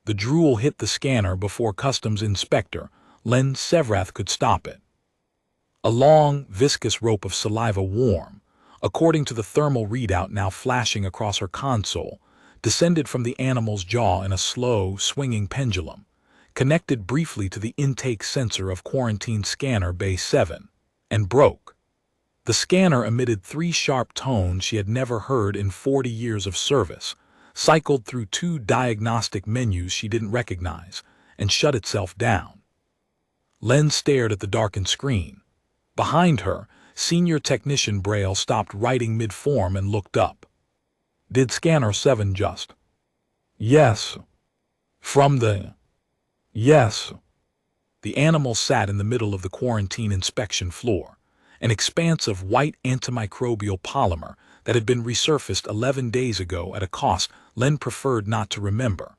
The drool hit the scanner before customs inspector Len Sevrath could stop it. A long, viscous rope of saliva warm, according to the thermal readout now flashing across her console, descended from the animal's jaw in a slow, swinging pendulum, connected briefly to the intake sensor of quarantine scanner Bay 7, and broke. The scanner emitted 3 sharp tones she had never heard in 40 years of service, cycled through 2 diagnostic menus she didn't recognize, and shut itself down. Len stared at the darkened screen. Behind her, Senior Technician Braille stopped writing mid-form and looked up. Did Scanner 7 just? Yes. From the... Yes. The animal sat in the middle of the quarantine inspection floor, an expanse of white antimicrobial polymer that had been resurfaced 11 days ago at a cost Len preferred not to remember.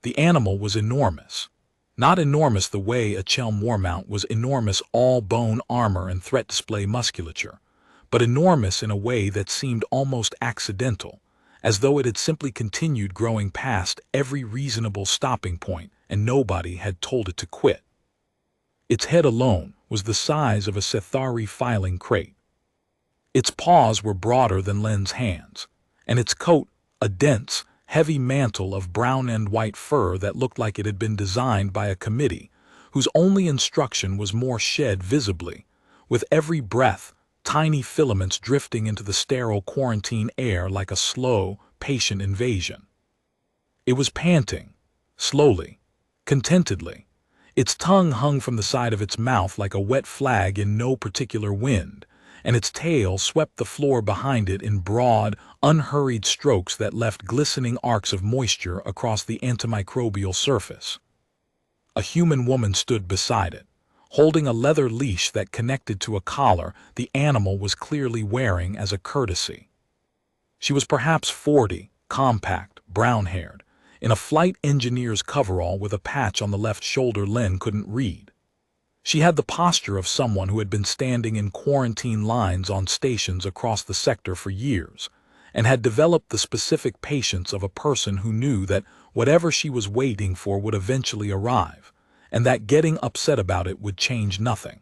The animal was enormous. Not enormous the way a Chelm warmount was enormous all-bone armor and threat display musculature, but enormous in a way that seemed almost accidental, as though it had simply continued growing past every reasonable stopping point and nobody had told it to quit. Its head alone was the size of a Sethari filing crate. Its paws were broader than Len's hands, and its coat a dense, heavy mantle of brown and white fur that looked like it had been designed by a committee whose only instruction was more shed visibly, with every breath, tiny filaments drifting into the sterile quarantine air like a slow, patient invasion. It was panting, slowly, contentedly. Its tongue hung from the side of its mouth like a wet flag in no particular wind, and its tail swept the floor behind it in broad, unhurried strokes that left glistening arcs of moisture across the antimicrobial surface. A human woman stood beside it, holding a leather leash that connected to a collar the animal was clearly wearing as a courtesy. She was perhaps 40, compact, brown-haired, in a flight engineer's coverall with a patch on the left shoulder Len couldn't read. She had the posture of someone who had been standing in quarantine lines on stations across the sector for years, and had developed the specific patience of a person who knew that whatever she was waiting for would eventually arrive, and that getting upset about it would change nothing.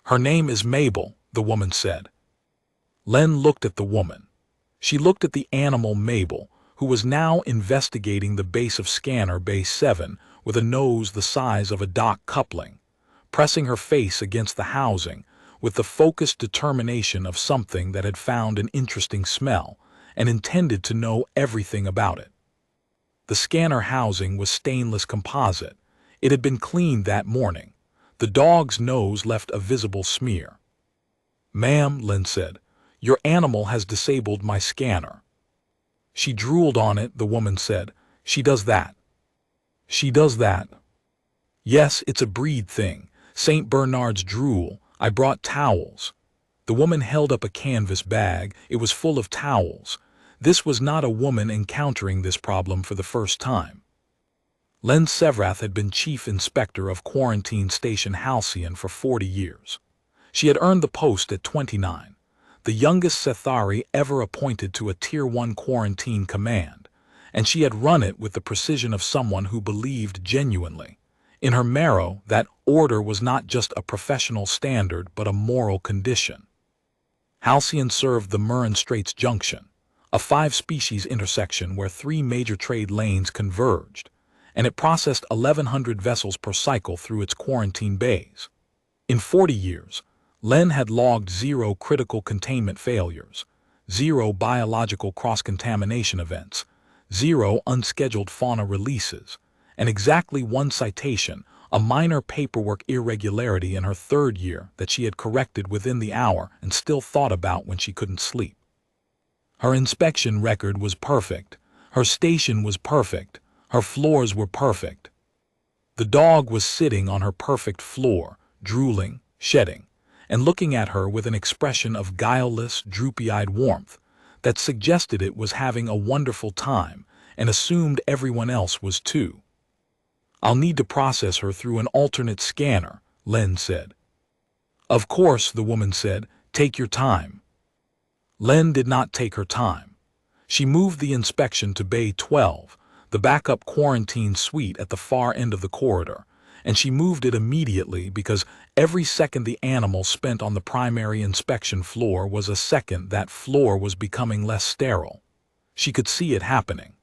"Her name is Mabel," the woman said. Len looked at the woman. She looked at the animal Mabel, who was now investigating the base of scanner Bay 7 with a nose the size of a dock coupling, pressing her face against the housing with the focused determination of something that had found an interesting smell and intended to know everything about it. The scanner housing was stainless composite. It had been cleaned that morning. The dog's nose left a visible smear. "Ma'am," Len said, "your animal has disabled my scanner." "She drooled on it," the woman said. "She does that." "She does that?" "Yes, it's a breed thing. St. Bernard's drool. I brought towels." The woman held up a canvas bag. It was full of towels. This was not a woman encountering this problem for the first time. Len Sevrath had been chief inspector of Quarantine Station Halcyon for 40 years. She had earned the post at 29, the youngest Sethari ever appointed to a Tier 1 quarantine command, and she had run it with the precision of someone who believed genuinely, in her marrow, that order was not just a professional standard but a moral condition. Halcyon served the Murren Straits Junction, a 5-species intersection where 3 major trade lanes converged, and it processed 1,100 vessels per cycle through its quarantine bays. In 40 years, Len had logged 0 critical containment failures, 0 biological cross-contamination events, 0 unscheduled fauna releases, and exactly 1 citation, a minor paperwork irregularity in her 3rd year that she had corrected within the hour and still thought about when she couldn't sleep. Her inspection record was perfect. Her station was perfect. Her floors were perfect. The dog was sitting on her perfect floor, drooling, shedding, and looking at her with an expression of guileless, droopy-eyed warmth that suggested it was having a wonderful time and assumed everyone else was too. "I'll need to process her through an alternate scanner," Len said. "Of course," the woman said. "Take your time." Len did not take her time. She moved the inspection to Bay 12, the backup quarantine suite at the far end of the corridor, and she moved it immediately because every second the animal spent on the primary inspection floor was a second that floor was becoming less sterile. She could see it happening.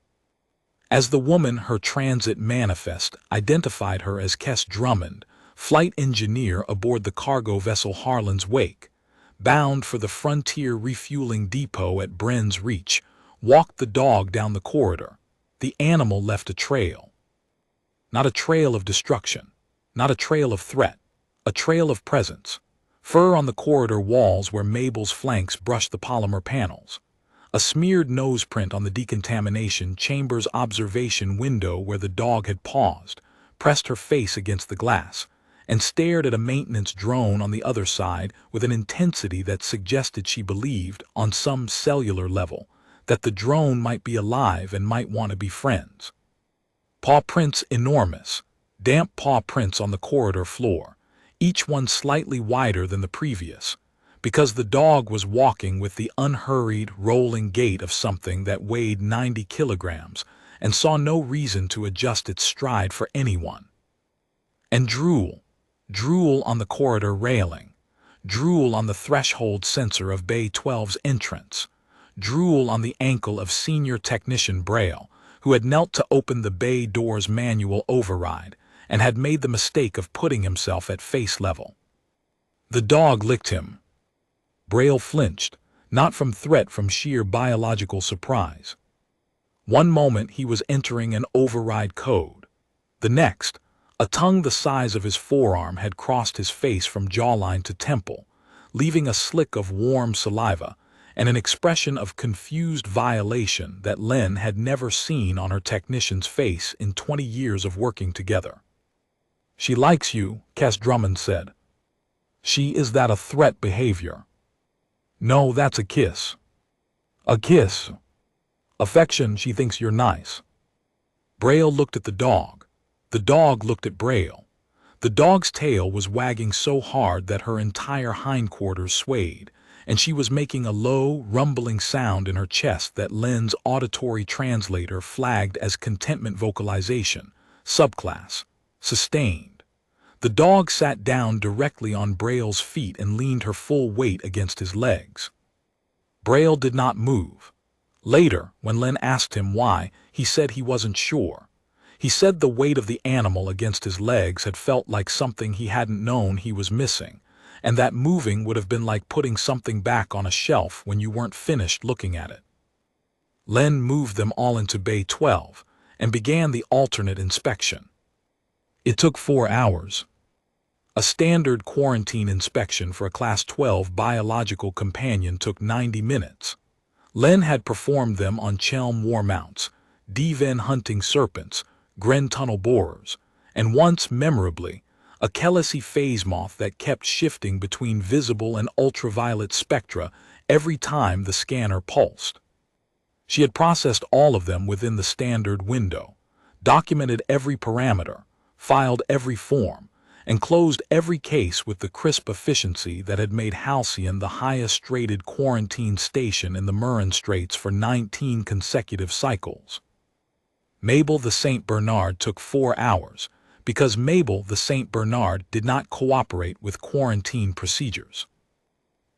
As the woman her transit manifest identified her as Kess Drummond, flight engineer aboard the cargo vessel Harlan's Wake, bound for the Frontier refueling depot at Brenn's Reach, walked the dog down the corridor. The animal left a trail. Not a trail of destruction, not a trail of threat, a trail of presence. Fur on the corridor walls where Mabel's flanks brushed the polymer panels. A smeared noseprint on the decontamination chamber's observation window where the dog had paused, pressed her face against the glass, and stared at a maintenance drone on the other side with an intensity that suggested she believed, on some cellular level, that the drone might be alive and might want to be friends. Paw prints enormous, damp paw prints on the corridor floor, each one slightly wider than the previous, because the dog was walking with the unhurried, rolling gait of something that weighed 90 kilograms and saw no reason to adjust its stride for anyone. And drool on the corridor railing, drool on the threshold sensor of Bay 12's entrance, drool on the ankle of senior technician Braille, who had knelt to open the bay door's manual override and had made the mistake of putting himself at face level. The dog licked him. Braille flinched, not from threat, from sheer biological surprise. One moment he was entering an override code. The next, a tongue the size of his forearm had crossed his face from jawline to temple, leaving a slick of warm saliva and an expression of confused violation that Len had never seen on her technician's face in 20 years of working together. "She likes you," Kess Drummond said. "She is that a threat behavior?" "No, that's a kiss." "A kiss. Affection, she thinks you're nice." Braille looked at the dog. The dog looked at Braille. The dog's tail was wagging so hard that her entire hindquarters swayed, and she was making a low, rumbling sound in her chest that Len's auditory translator flagged as contentment vocalization, subclass, sustained. The dog sat down directly on Braille's feet and leaned her full weight against his legs. Braille did not move. Later, when Len asked him why, he said he wasn't sure. He said the weight of the animal against his legs had felt like something he hadn't known he was missing, and that moving would have been like putting something back on a shelf when you weren't finished looking at it. Len moved them all into Bay 12 and began the alternate inspection. It took 4 hours. A standard quarantine inspection for a Class 12 biological companion took 90 minutes. Len had performed them on Chelm war mounts, D-Ven hunting serpents, Gren tunnel borers, and once, memorably, a Kelesi phase moth that kept shifting between visible and ultraviolet spectra every time the scanner pulsed. She had processed all of them within the standard window, documented every parameter, filed every form, and closed every case with the crisp efficiency that had made Halcyon the highest-rated quarantine station in the Murren Straits for 19 consecutive cycles. Mabel the St. Bernard took 4 hours, because Mabel the St. Bernard did not cooperate with quarantine procedures.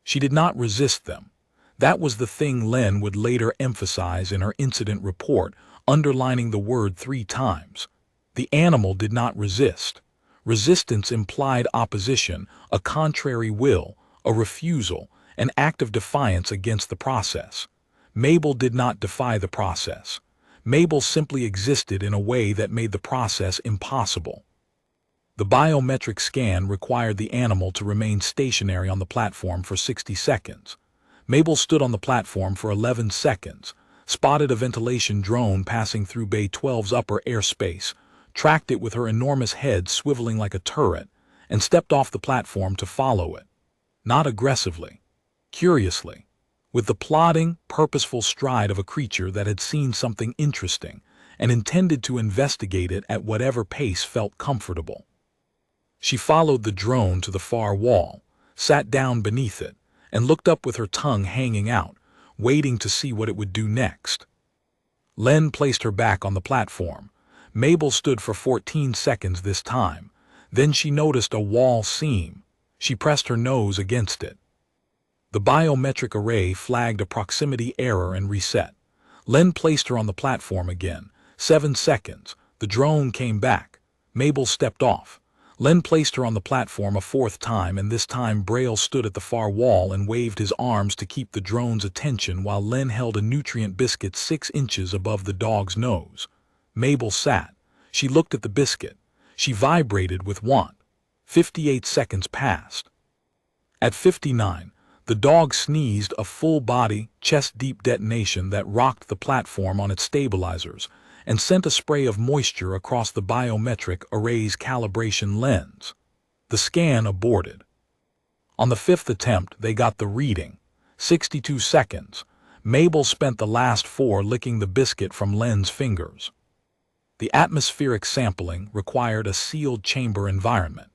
She did not resist them. That was the thing Len would later emphasize in her incident report, underlining the word 3 times. The animal did not resist. Resistance implied opposition, a contrary will, a refusal, an act of defiance against the process. Mabel did not defy the process. Mabel simply existed in a way that made the process impossible. The biometric scan required the animal to remain stationary on the platform for 60 seconds. Mabel stood on the platform for 11 seconds, spotted a ventilation drone passing through Bay 12's upper airspace, tracked it with her enormous head swiveling like a turret, and stepped off the platform to follow it. Not aggressively, curiously, with the plodding, purposeful stride of a creature that had seen something interesting and intended to investigate it at whatever pace felt comfortable. She followed the drone to the far wall, sat down beneath it, and looked up with her tongue hanging out, waiting to see what it would do next. Len placed her back on the platform. Mabel stood for 14 seconds this time. Then she noticed a wall seam. She pressed her nose against it. The biometric array flagged a proximity error and reset. Len placed her on the platform again. 7 seconds. The drone came back. Mabel stepped off. Len placed her on the platform a 4th time, and this time Braille stood at the far wall and waved his arms to keep the drone's attention while Len held a nutrient biscuit 6 inches above the dog's nose. Mabel sat. She looked at the biscuit. She vibrated with want. 58 seconds passed. At 59, the dog sneezed a full-body, chest-deep detonation that rocked the platform on its stabilizers and sent a spray of moisture across the biometric array's calibration lens. The scan aborted. On the 5th attempt, they got the reading. 62 seconds. Mabel spent the last 4 licking the biscuit from Len's fingers. The atmospheric sampling required a sealed chamber environment.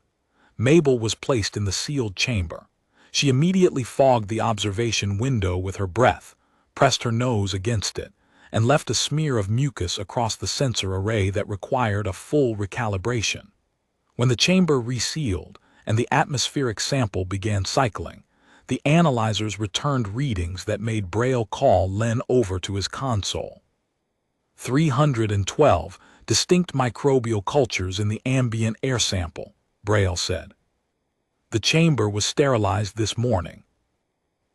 Mabel was placed in the sealed chamber. She immediately fogged the observation window with her breath, pressed her nose against it, and left a smear of mucus across the sensor array that required a full recalibration. When the chamber resealed and the atmospheric sample began cycling, the analyzers returned readings that made Braille call Len over to his console. 312 distinct microbial cultures in the ambient air sample, Braille said. The chamber was sterilized this morning.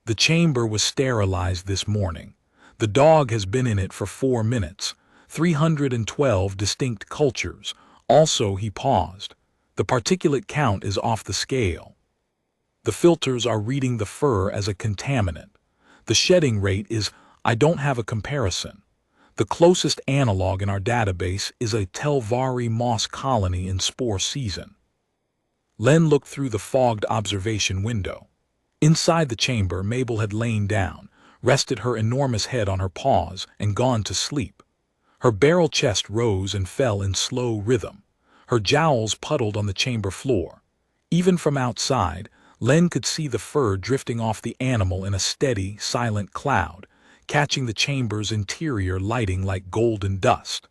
The chamber was sterilized this morning. The dog has been in it for 4 minutes. 312 distinct cultures. Also, he paused. The particulate count is off the scale. The filters are reading the fur as a contaminant. The shedding rate is, I don't have a comparison. The closest analog in our database is a Telvari moss colony in spore season. Len looked through the fogged observation window. Inside the chamber, Mabel had lain down, rested her enormous head on her paws, and gone to sleep. Her barrel chest rose and fell in slow rhythm. Her jowls puddled on the chamber floor. Even from outside, Len could see the fur drifting off the animal in a steady, silent cloud, catching the chamber's interior lighting like golden dust.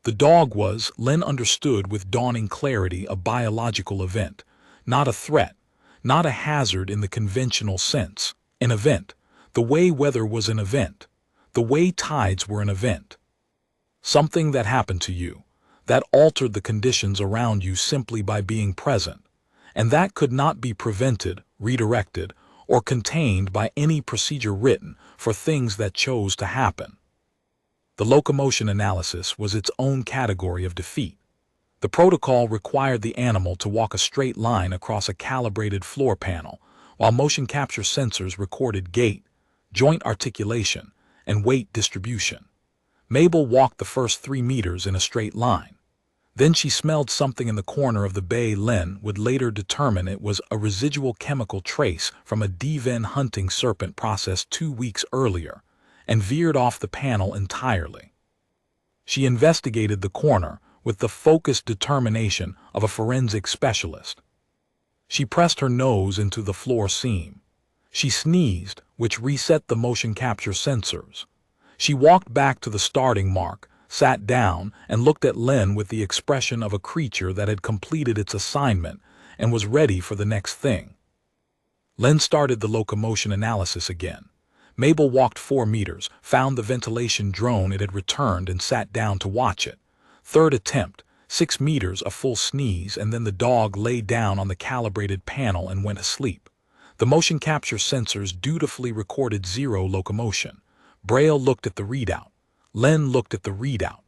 The dog was, Len understood with dawning clarity, a biological event, not a threat, not a hazard in the conventional sense. An event, the way weather was an event, the way tides were an event. Something that happened to you, that altered the conditions around you simply by being present, and that could not be prevented, redirected, or contained by any procedure written for things that chose to happen. The locomotion analysis was its own category of defeat. The protocol required the animal to walk a straight line across a calibrated floor panel, while motion capture sensors recorded gait, joint articulation, and weight distribution. Mabel walked the first 3 meters in a straight line. Then she smelled something in the corner of the bay. Len would later determine it was a residual chemical trace from a D-ven hunting serpent processed 2 weeks earlier, and veered off the panel entirely. She investigated the corner with the focused determination of a forensic specialist. She pressed her nose into the floor seam. She sneezed, which reset the motion capture sensors. She walked back to the starting mark, sat down, and looked at Len with the expression of a creature that had completed its assignment and was ready for the next thing. Len started the locomotion analysis again. Mabel walked 4 meters, found the ventilation drone it had returned, and sat down to watch it. 3rd attempt, 6 meters, a full sneeze, and then the dog lay down on the calibrated panel and went asleep. The motion capture sensors dutifully recorded 0 locomotion. Braille looked at the readout. Len looked at the readout.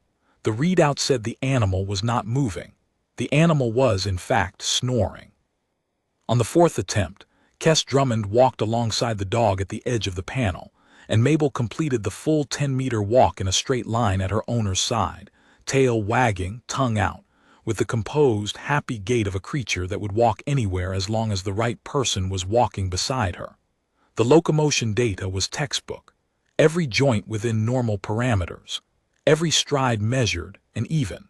The readout said the animal was not moving. The animal was, in fact, snoring. On the 4th attempt, Kes Drummond walked alongside the dog at the edge of the panel, and Mabel completed the full 10-meter walk in a straight line at her owner's side, tail wagging, tongue out, with the composed, happy gait of a creature that would walk anywhere as long as the right person was walking beside her. The locomotion data was textbook. Every joint within normal parameters, every stride measured and even.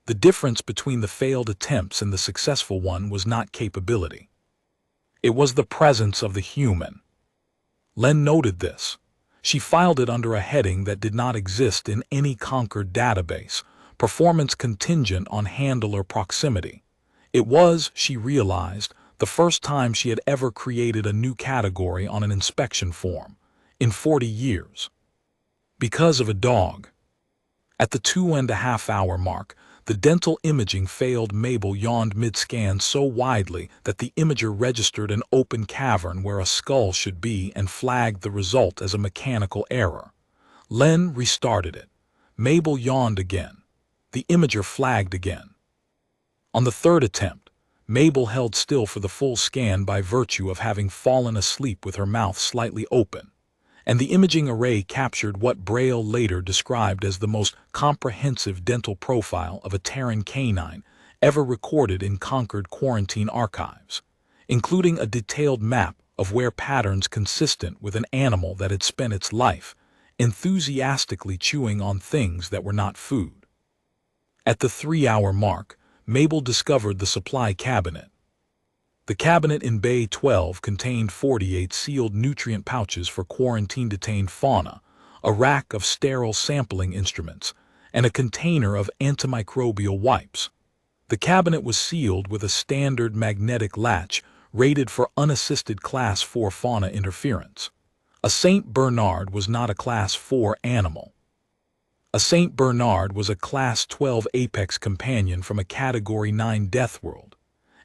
The difference between the failed attempts and the successful one was not capability. It was the presence of the human. Len noted this. She filed it under a heading that did not exist in any Concord database, performance contingent on handler proximity. It was, she realized, the first time she had ever created a new category on an inspection form, in 40 years. Because of a dog. At the 2.5-hour mark, the dental imaging failed. Mabel yawned mid-scan so widely that the imager registered an open cavern where a skull should be and flagged the result as a mechanical error. Len restarted it. Mabel yawned again. The imager flagged again. On the third attempt, Mabel held still for the full scan by virtue of having fallen asleep with her mouth slightly open, and the imaging array captured what Braille later described as the most comprehensive dental profile of a Terran canine ever recorded in Concord quarantine archives, including a detailed map of wear patterns consistent with an animal that had spent its life enthusiastically chewing on things that were not food. At the 3-hour mark, Mabel discovered the supply cabinet. The cabinet in Bay 12 contained 48 sealed nutrient pouches for quarantine-detained fauna, a rack of sterile sampling instruments, and a container of antimicrobial wipes. The cabinet was sealed with a standard magnetic latch rated for unassisted Class 4 fauna interference. A St. Bernard was not a Class 4 animal. A St. Bernard was a Class 12 apex companion from a Category 9 Deathworld,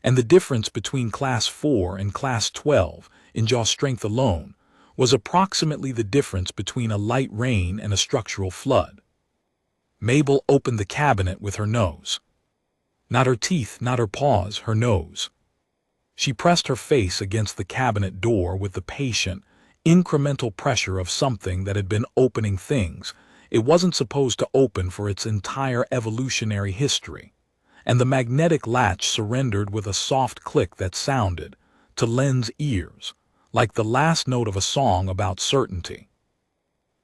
and the difference between Class 4 and Class 12 in jaw strength alone was approximately the difference between a light rain and a structural flood. Mabel opened the cabinet with her nose. Not her teeth, not her paws, her nose. She pressed her face against the cabinet door with the patient, incremental pressure of something that had been opening things it wasn't supposed to open for its entire evolutionary history, and the magnetic latch surrendered with a soft click that sounded, to Len's ears, like the last note of a song about certainty.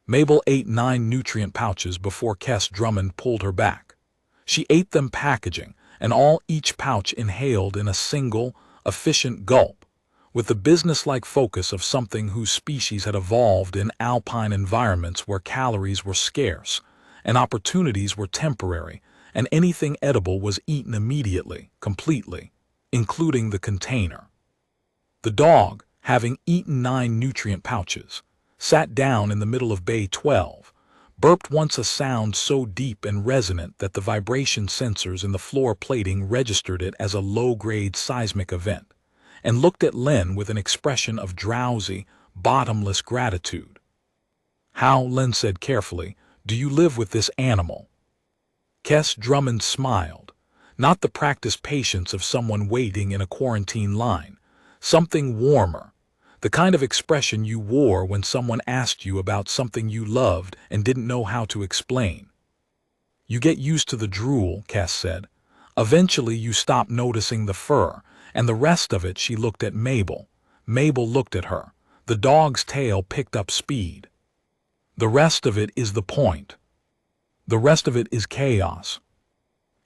Mabel ate 9 nutrient pouches before Kess Drummond pulled her back. She ate them packaging, and each pouch inhaled in a single, efficient gulp, with the businesslike focus of something whose species had evolved in alpine environments where calories were scarce and opportunities were temporary, and anything edible was eaten immediately, completely, including the container. The dog, having eaten 9 nutrient pouches, sat down in the middle of Bay 12, burped once, a sound so deep and resonant that the vibration sensors in the floor plating registered it as a low-grade seismic event, and looked at Len with an expression of drowsy, bottomless gratitude. "How," Len said carefully, "do you live with this animal?" Kess Drummond smiled, not the practiced patience of someone waiting in a quarantine line, something warmer, the kind of expression you wore when someone asked you about something you loved and didn't know how to explain. "You get used to the drool," Kess said. "Eventually you stop noticing the fur, and the rest of it." She looked at Mabel. Mabel looked at her. The dog's tail picked up speed. "The rest of it is the point. The rest of it is chaos."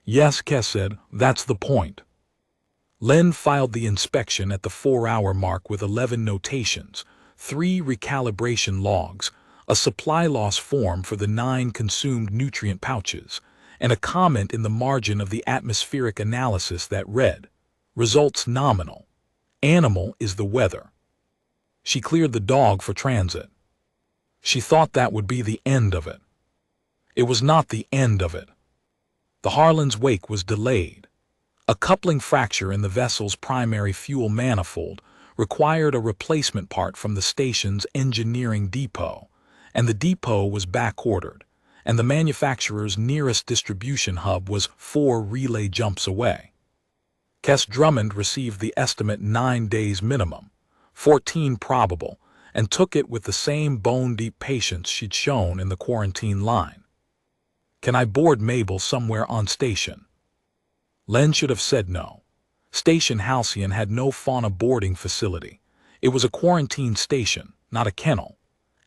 "Yes," Kess said, "that's the point." Len filed the inspection at the 4-hour mark with 11 notations, 3 recalibration logs, a supply loss form for the 9 consumed nutrient pouches, and a comment in the margin of the atmospheric analysis that read, "Results nominal. Animal is the weather." She cleared the dog for transit. She thought that would be the end of it. It was not the end of it. The Harlan's wake was delayed. A coupling fracture in the vessel's primary fuel manifold required a replacement part from the station's engineering depot, and the depot was back-ordered, and the manufacturer's nearest distribution hub was 4 relay jumps away. Kess Drummond received the estimate 9 days minimum, 14 probable, and took it with the same bone-deep patience she'd shown in the quarantine line. "Can I board Mabel somewhere on station?" Len should have said no. Station Halcyon had no fauna boarding facility. It was a quarantine station, not a kennel.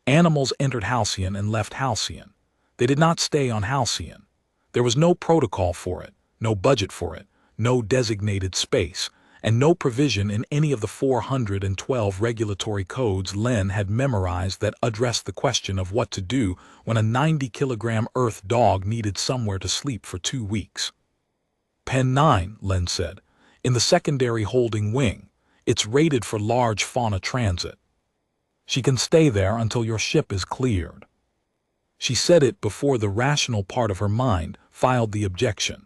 Animals entered Halcyon and left Halcyon. They did not stay on Halcyon. There was no protocol for it, no budget for it, no designated space, and no provision in any of the 412 regulatory codes Len had memorized that addressed the question of what to do when a 90-kilogram Earth dog needed somewhere to sleep for 2 weeks. Pen 9, Len said, in the secondary holding wing. It's rated for large fauna transit. She can stay there until your ship is cleared. She said it before the rational part of her mind filed the objection.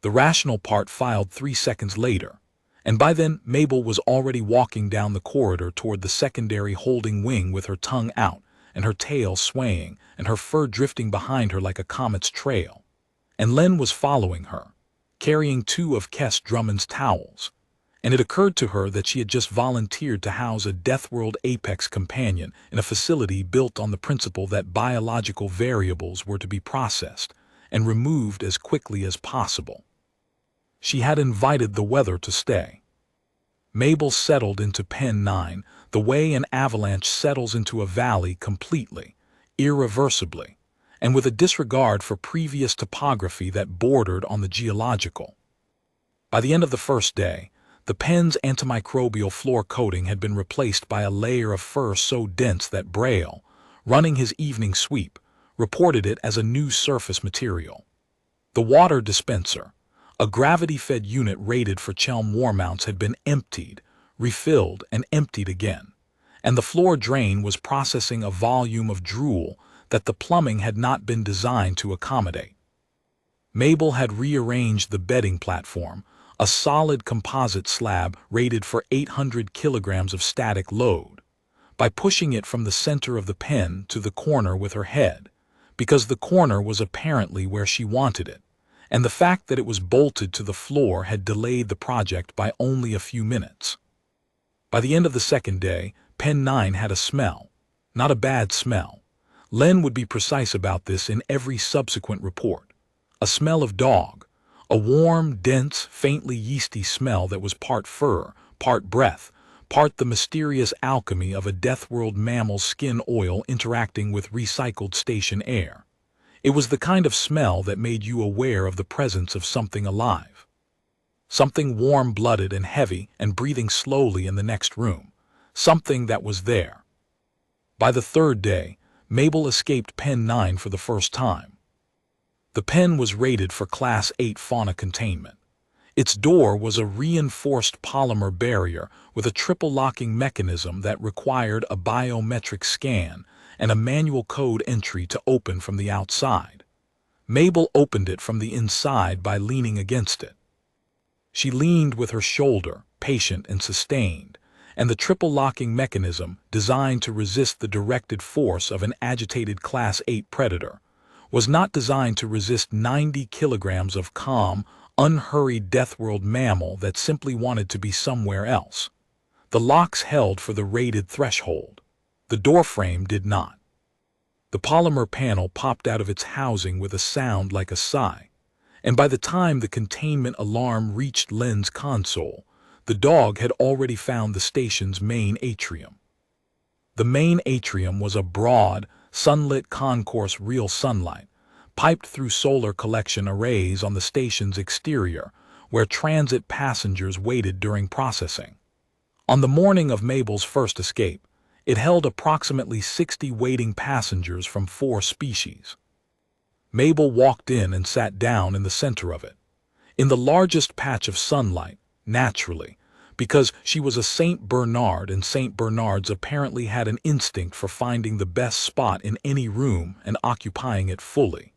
The rational part filed 3 seconds later, and by then Mabel was already walking down the corridor toward the secondary holding wing with her tongue out and her tail swaying and her fur drifting behind her like a comet's trail. And Len was following her, carrying 2 of Kess Drummond's towels, and it occurred to her that she had just volunteered to house a Deathworld Apex companion in a facility built on the principle that biological variables were to be processed and removed as quickly as possible. She had invited the weather to stay. Mabel settled into Pen 9 the way an avalanche settles into a valley completely, irreversibly, and with a disregard for previous topography that bordered on the geological. By the end of the first day, the pen's antimicrobial floor coating had been replaced by a layer of fur so dense that Braille, running his evening sweep, reported it as a new surface material. The water dispenser, a gravity-fed unit rated for Chelm war mounts, had been emptied, refilled, and emptied again, and the floor drain was processing a volume of drool that the plumbing had not been designed to accommodate. Mabel had rearranged the bedding platform, a solid composite slab rated for 800 kilograms of static load, by pushing it from the center of the pen to the corner with her head, because the corner was apparently where she wanted it, and the fact that it was bolted to the floor had delayed the project by only a few minutes. By the end of the second day, Pen 9 had a smell, not a bad smell. Len would be precise about this in every subsequent report. A smell of dog, a warm, dense, faintly yeasty smell that was part fur, part breath, part the mysterious alchemy of a Deathworld mammal's skin oil interacting with recycled station air. It was the kind of smell that made you aware of the presence of something alive. Something warm-blooded and heavy and breathing slowly in the next room. Something that was there. By the third day, Mabel escaped Pen 9 for the first time. The pen was rated for Class 8 fauna containment. Its door was a reinforced polymer barrier with a triple locking mechanism that required a biometric scan and a manual code entry to open from the outside. Mabel opened it from the inside by leaning against it. She leaned with her shoulder, patient and sustained, and the triple locking mechanism, designed to resist the directed force of an agitated Class 8 predator, was not designed to resist 90 kilograms of calm, unhurried Deathworld mammal that simply wanted to be somewhere else. The locks held for the rated threshold. The doorframe did not. The polymer panel popped out of its housing with a sound like a sigh, and by the time the containment alarm reached Len's console, the dog had already found the station's main atrium. The main atrium was a broad, sunlit concourse, real sunlight, piped through solar collection arrays on the station's exterior, where transit passengers waited during processing. On the morning of Mabel's first escape, it held approximately 60 waiting passengers from 4 species. Mabel walked in and sat down in the center of it, in the largest patch of sunlight, naturally, because she was a St. Bernard and St. Bernards apparently had an instinct for finding the best spot in any room and occupying it fully.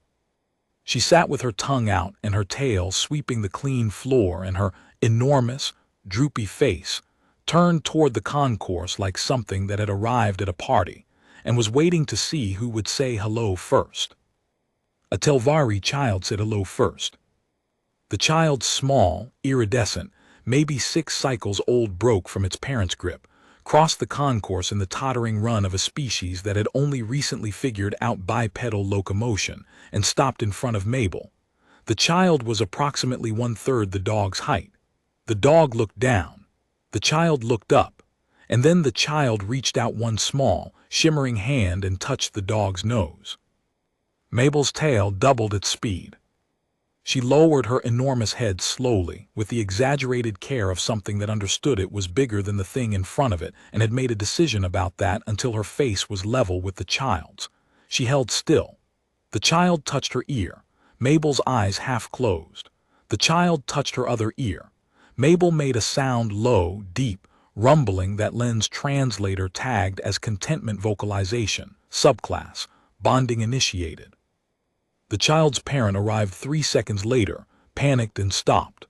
She sat with her tongue out and her tail sweeping the clean floor, and her enormous, droopy face turned toward the concourse like something that had arrived at a party and was waiting to see who would say hello first. A Telvari child said hello first. The child's small, iridescent, maybe 6 cycles old, broke from its parent's grip, crossed the concourse in the tottering run of a species that had only recently figured out bipedal locomotion, and stopped in front of Mabel. The child was approximately 1/3 the dog's height. The dog looked down. The child looked up, and then the child reached out one small, shimmering hand and touched the dog's nose. Mabel's tail doubled its speed. She lowered her enormous head slowly, with the exaggerated care of something that understood it was bigger than the thing in front of it and had made a decision about that until her face was level with the child's. She held still. The child touched her ear. Mabel's eyes half closed. The child touched her other ear. Mabel made a sound low, deep, rumbling that Len's translator tagged as contentment vocalization, subclass, bonding initiated. The child's parent arrived 3 seconds later, panicked and stopped.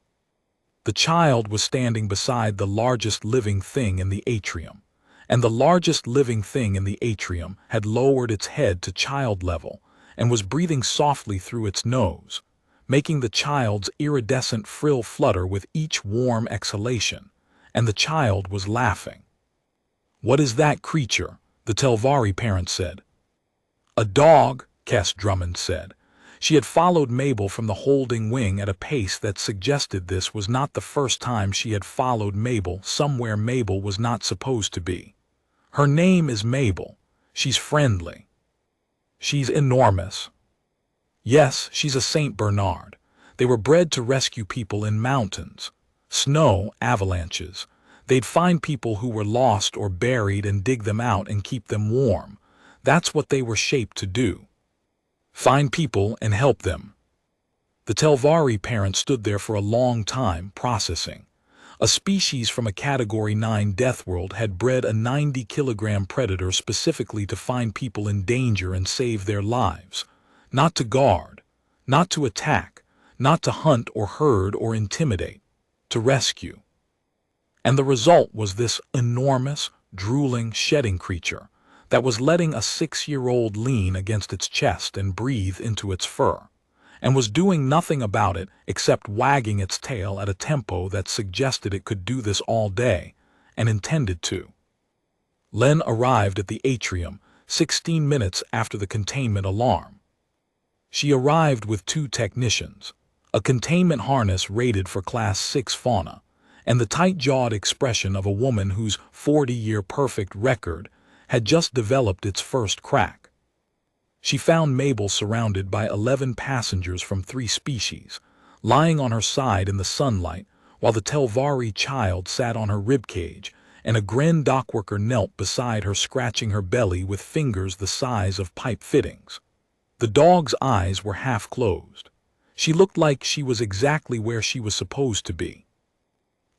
The child was standing beside the largest living thing in the atrium, and the largest living thing in the atrium had lowered its head to child level and was breathing softly through its nose, making the child's iridescent frill flutter with each warm exhalation, and the child was laughing. "What is that creature?" the Telvari parent said. "A dog," Cass Drummond said. She had followed Mabel from the holding wing at a pace that suggested this was not the first time she had followed Mabel somewhere Mabel was not supposed to be. "Her name is Mabel. She's friendly. She's enormous. Yes, she's a Saint Bernard. They were bred to rescue people in mountains, snow, avalanches. They'd find people who were lost or buried and dig them out and keep them warm. That's what they were shaped to do. Find people and help them." The Telvari parent stood there for a long time, processing. A species from a Category 9 Deathworld had bred a 90-kilogram predator specifically to find people in danger and save their lives. Not to guard, not to attack, not to hunt or herd or intimidate, to rescue. And the result was this enormous, drooling, shedding creature that was letting a 6-year-old lean against its chest and breathe into its fur, and was doing nothing about it except wagging its tail at a tempo that suggested it could do this all day, and intended to. Len arrived at the atrium 16 minutes after the containment alarm. She arrived with 2 technicians, a containment harness rated for Class 6 fauna, and the tight-jawed expression of a woman whose 40-year perfect record had just developed its first crack. She found Mabel surrounded by 11 passengers from 3 species, lying on her side in the sunlight, while the Telvari child sat on her ribcage, and a Gren dockworker knelt beside her, scratching her belly with fingers the size of pipe fittings. The dog's eyes were half closed. She looked like she was exactly where she was supposed to be.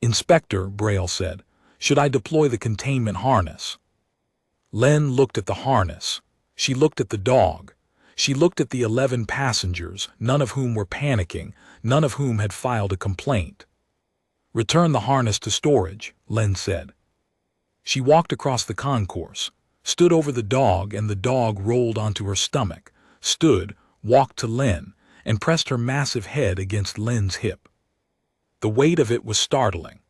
"Inspector," Braille said, "should I deploy the containment harness?" Len looked at the harness. She looked at the dog. She looked at the 11 passengers, none of whom were panicking, none of whom had filed a complaint. "Return the harness to storage," Len said. She walked across the concourse, stood over the dog, and the dog rolled onto her stomach, stood, walked to Len, and pressed her massive head against Len's hip. The weight of it was startling.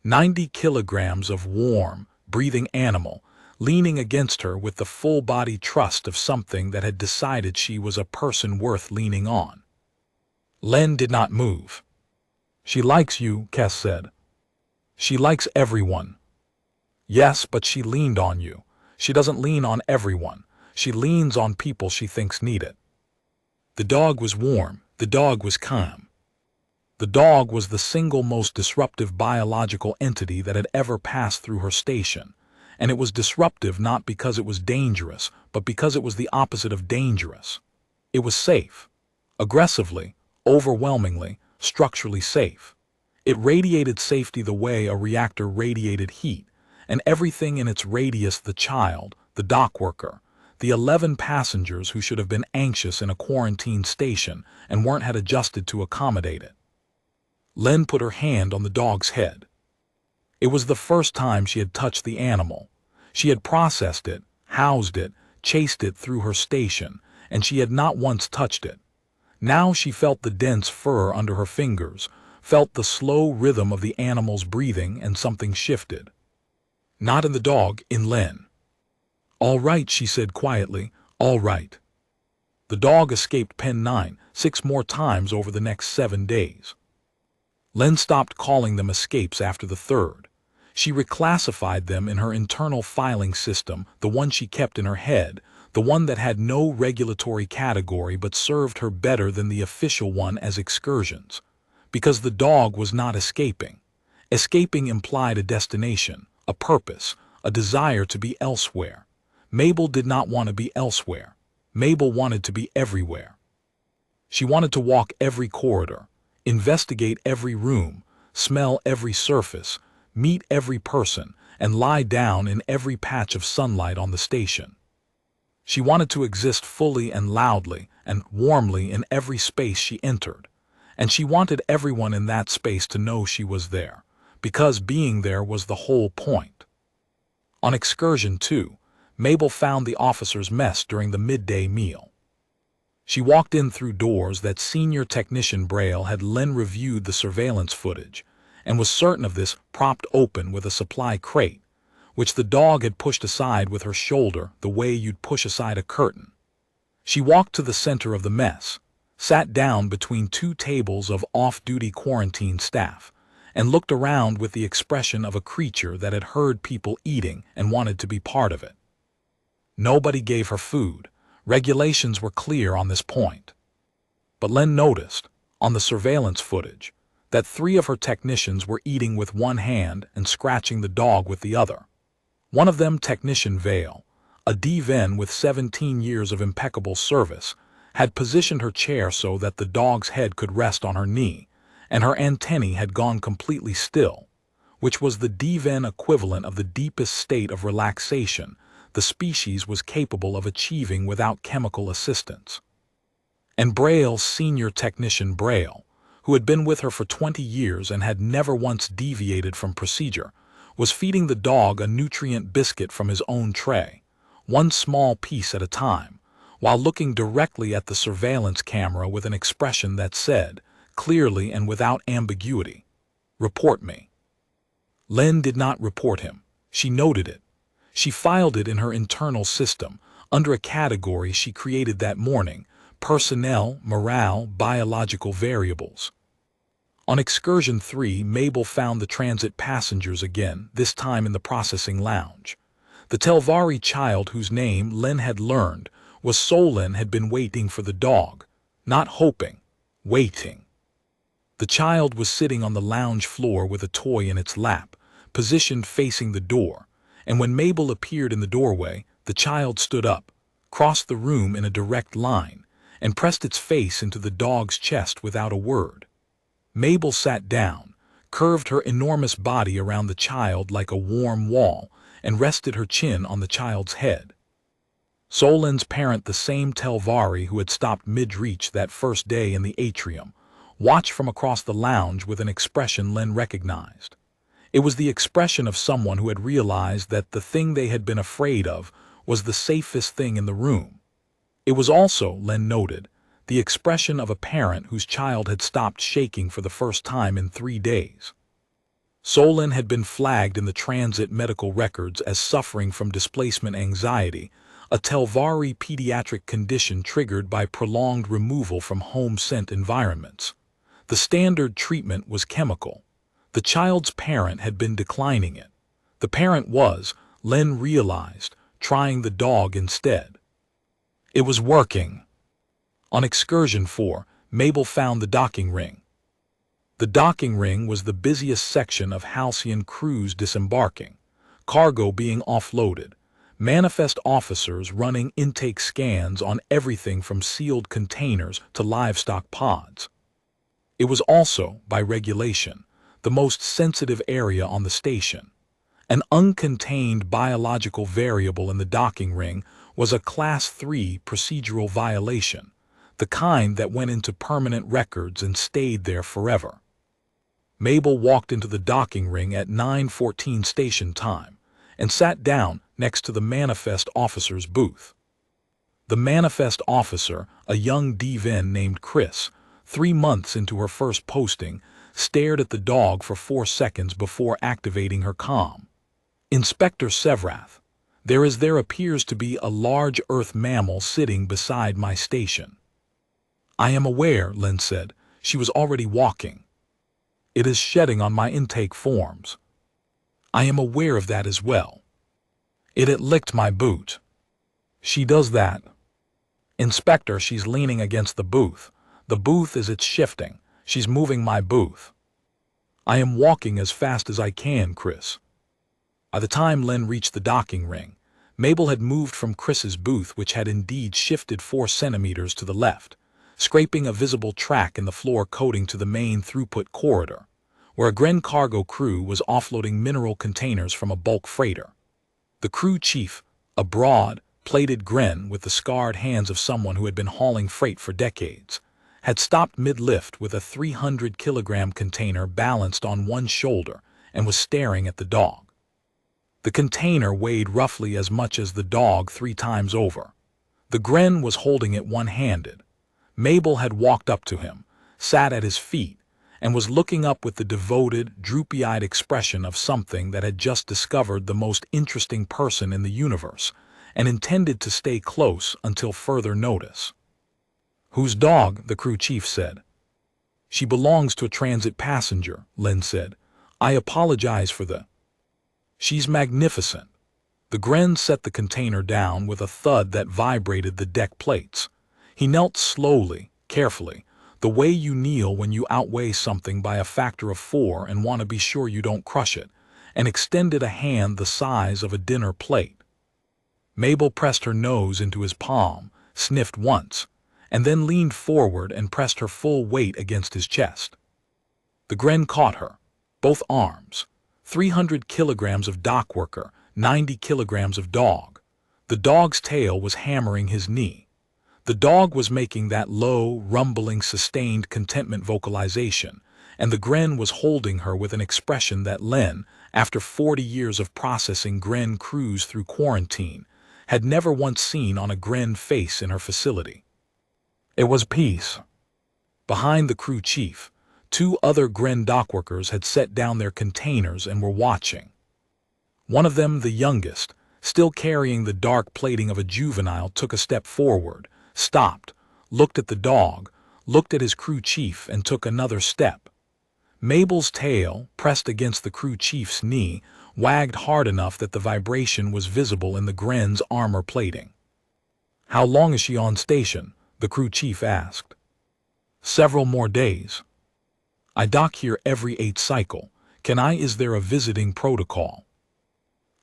90 kilograms of warm, breathing animal, leaning against her with the full-body trust of something that had decided she was a person worth leaning on. Len did not move. "She likes you," Cass said. "She likes everyone." "Yes, but she leaned on you. She doesn't lean on everyone. She leans on people she thinks need it." The dog was warm. The dog was calm. The dog was the single most disruptive biological entity that had ever passed through her station. And it was disruptive not because it was dangerous, but because it was the opposite of dangerous. It was safe. Aggressively, overwhelmingly, structurally safe. It radiated safety the way a reactor radiated heat, and everything in its radius, the child, the dockworker, the 11 passengers who should have been anxious in a quarantine station and weren't had adjusted to accommodate it. Len put her hand on the dog's head. It was the first time she had touched the animal. She had processed it, housed it, chased it through her station, and she had not once touched it. Now she felt the dense fur under her fingers, felt the slow rhythm of the animal's breathing, and something shifted. Not in the dog, in Len. "All right," she said quietly, "all right." The dog escaped Pen 9 6 more times over the next 7 days. Len stopped calling them escapes after the 3rd. She reclassified them in her internal filing system, the one she kept in her head, the one that had no regulatory category but served her better than the official one as excursions. Because the dog was not escaping. Escaping implied a destination, a purpose, a desire to be elsewhere. Mabel did not want to be elsewhere. Mabel wanted to be everywhere. She wanted to walk every corridor, investigate every room, smell every surface, meet every person, and lie down in every patch of sunlight on the station. She wanted to exist fully and loudly and warmly in every space she entered, and she wanted everyone in that space to know she was there, because being there was the whole point. On excursion 2, Mabel found the officer's mess during the midday meal. She walked in through doors that Senior Technician Braille had reviewed the surveillance footage, and was certain of this, propped open with a supply crate, which the dog had pushed aside with her shoulder the way you'd push aside a curtain. She walked to the center of the mess, sat down between 2 tables of off-duty quarantine staff, and looked around with the expression of a creature that had heard people eating and wanted to be part of it. Nobody gave her food. Regulations were clear on this point. But Len noticed, on the surveillance footage, that 3 of her technicians were eating with one hand and scratching the dog with the other. One of them, Technician Vale, a DVN with 17 years of impeccable service, had positioned her chair so that the dog's head could rest on her knee, and her antennae had gone completely still, which was the DVN equivalent of the deepest state of relaxation the species was capable of achieving without chemical assistance. And Braille's Senior Technician Braille, who had been with her for 20 years and had never once deviated from procedure, was feeding the dog a nutrient biscuit from his own tray, one small piece at a time, while looking directly at the surveillance camera with an expression that said, clearly and without ambiguity, "Report me." Len did not report him. She noted it. She filed it in her internal system, under a category she created that morning, Personnel, Morale, Biological Variables. On excursion 3, Mabel found the transit passengers again, this time in the processing lounge. The Telvari child whose name Len had learned was Solon had been waiting for the dog, not hoping, waiting. The child was sitting on the lounge floor with a toy in its lap, positioned facing the door, and when Mabel appeared in the doorway, the child stood up, crossed the room in a direct line, and pressed its face into the dog's chest without a word. Mabel sat down, curved her enormous body around the child like a warm wall, and rested her chin on the child's head. Solon's parent, the same Telvari who had stopped mid-reach that first day in the atrium, watched from across the lounge with an expression Len recognized. It was the expression of someone who had realized that the thing they had been afraid of was the safest thing in the room. It was also, Len noted, the expression of a parent whose child had stopped shaking for the first time in 3 days. Solon had been flagged in the transit medical records as suffering from displacement anxiety, a Telvari pediatric condition triggered by prolonged removal from home-sent environments. The standard treatment was chemical. The child's parent had been declining it. The parent was, Len realized, trying the dog instead. It was working. On excursion 4, Mabel found the docking ring. The docking ring was the busiest section of Halcyon crews disembarking, cargo being offloaded, manifest officers running intake scans on everything from sealed containers to livestock pods. It was also, by regulation, the most sensitive area on the station. An uncontained biological variable in the docking ring was a Class 3 procedural violation, the kind that went into permanent records and stayed there forever. Mabel walked into the docking ring at 9:14 station time and sat down next to the manifest officer's booth. The manifest officer, a young DVN named Chris, 3 months into her first posting, stared at the dog for 4 seconds before activating her comm. "Inspector Sevrath, there appears to be a large earth mammal sitting beside my station." "I am aware," Len said. She was already walking. "It is shedding on my intake forms." "I am aware of that as well." "It licked my boot." She does that. Inspector, she's leaning against the booth. The booth is it's shifting. She's moving my booth. I am walking as fast as I can, Chris. By the time Len reached the docking ring, Mabel had moved from Chris's booth, which had indeed shifted 4 centimeters to the left, scraping a visible track in the floor coating to the main throughput corridor, where a Gren cargo crew was offloading mineral containers from a bulk freighter. The crew chief, a broad, plated Gren with the scarred hands of someone who had been hauling freight for decades, had stopped mid-lift with a 300-kilogram container balanced on one shoulder and was staring at the dog. The container weighed roughly as much as the dog 3 times over. The Gren was holding it one-handed. Mabel had walked up to him, sat at his feet, and was looking up with the devoted, droopy-eyed expression of something that had just discovered the most interesting person in the universe and intended to stay close until further notice. "Whose dog?" the crew chief said. "She belongs to a transit passenger," Len said. "I apologize for the—" "She's magnificent." The Gren set the container down with a thud that vibrated the deck plates. He knelt slowly, carefully, the way you kneel when you outweigh something by a factor of 4 and want to be sure you don't crush it, and extended a hand the size of a dinner plate. Mabel pressed her nose into his palm, sniffed once, and then leaned forward and pressed her full weight against his chest. The Gren caught her, both arms, 300 kilograms of dock worker, 90 kilograms of dog. The dog's tail was hammering his knee. The dog was making that low, rumbling, sustained contentment vocalization, and the Gren was holding her with an expression that Len, after 40 years of processing Gren crews through quarantine, had never once seen on a Gren face in her facility. It was peace. Behind the crew chief, 2 other Gren dockworkers had set down their containers and were watching. One of them, the youngest, still carrying the dark plating of a juvenile, took a step forward, stopped, looked at the dog, looked at his crew chief, and took another step. Mabel's tail, pressed against the crew chief's knee, wagged hard enough that the vibration was visible in the Gren's armor plating. "How long is she on station?" the crew chief asked. "Several more days. I dock here every 8 cycle. Can I? Is there a visiting protocol?"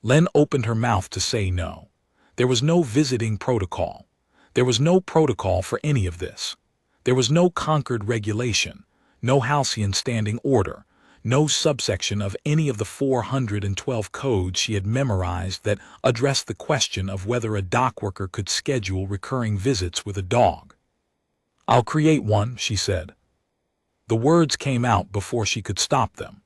Len opened her mouth to say no. There was no visiting protocol. There was no protocol for any of this. There was no conquered regulation, no halcyon standing order, no subsection of any of the 412 codes she had memorized that addressed the question of whether a dockworker could schedule recurring visits with a dog. "I'll create one," she said. The words came out before she could stop them.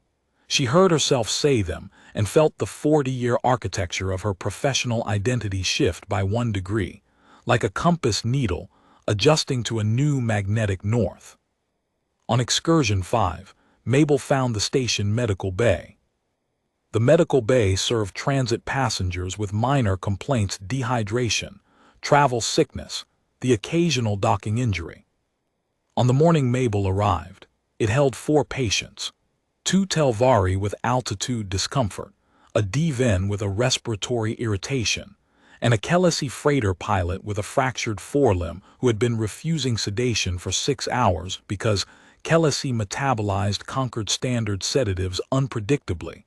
She heard herself say them and felt the 40-year architecture of her professional identity shift by 1 degree, like a compass needle adjusting to a new magnetic north. On Excursion 5, Mabel found the station medical bay. The medical bay served transit passengers with minor complaints: dehydration, travel sickness, the occasional docking injury. On the morning Mabel arrived, it held 4 patients: 2 Telvari with altitude discomfort, a D-Ven with a respiratory irritation, and a Kelesi freighter pilot with a fractured forelimb who had been refusing sedation for 6 hours because Kelesi metabolized Concord Standard sedatives unpredictably,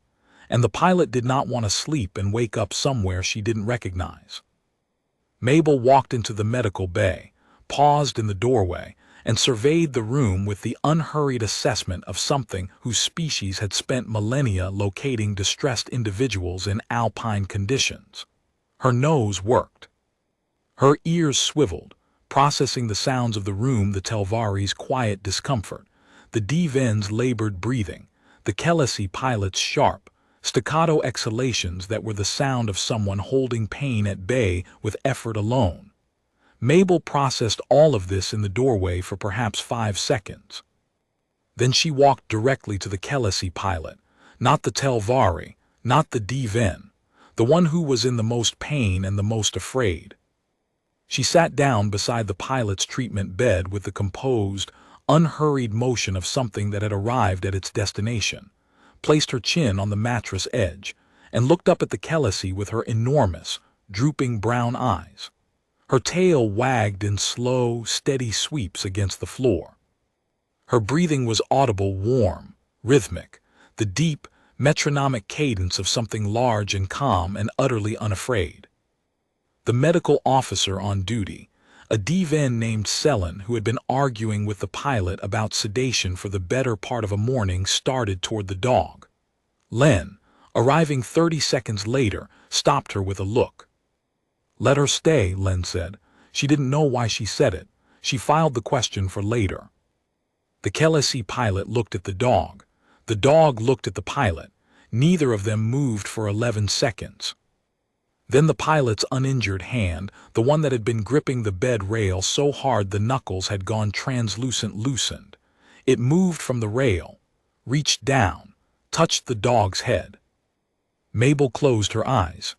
and the pilot did not want to sleep and wake up somewhere she didn't recognize. Mabel walked into the medical bay, paused in the doorway, and surveyed the room with the unhurried assessment of something whose species had spent millennia locating distressed individuals in alpine conditions. Her nose worked. Her ears swiveled, processing the sounds of the room: the Telvari's quiet discomfort, the D-Ven's labored breathing, the Kelesi pilot's sharp, staccato exhalations that were the sound of someone holding pain at bay with effort alone. Mabel processed all of this in the doorway for perhaps 5 seconds. Then she walked directly to the Kelesi pilot, not the Telvari, not the D-Ven, the one who was in the most pain and the most afraid. She sat down beside the pilot's treatment bed with the composed, unhurried motion of something that had arrived at its destination, placed her chin on the mattress edge, and looked up at the Kelesi with her enormous, drooping brown eyes. Her tail wagged in slow, steady sweeps against the floor. Her breathing was audible, warm, rhythmic, the deep, metronomic cadence of something large and calm and utterly unafraid. The medical officer on duty, a DVN named Selin who had been arguing with the pilot about sedation for the better part of a morning, started toward the dog. Len, arriving 30 seconds later, stopped her with a look. "Let her stay," Len said. She didn't know why she said it. She filed the question for later. The Kelesi pilot looked at the dog. The dog looked at the pilot. Neither of them moved for 11 seconds. Then the pilot's uninjured hand, the one that had been gripping the bed rail so hard the knuckles had gone translucent, loosened. It moved from the rail, reached down, touched the dog's head. Mabel closed her eyes.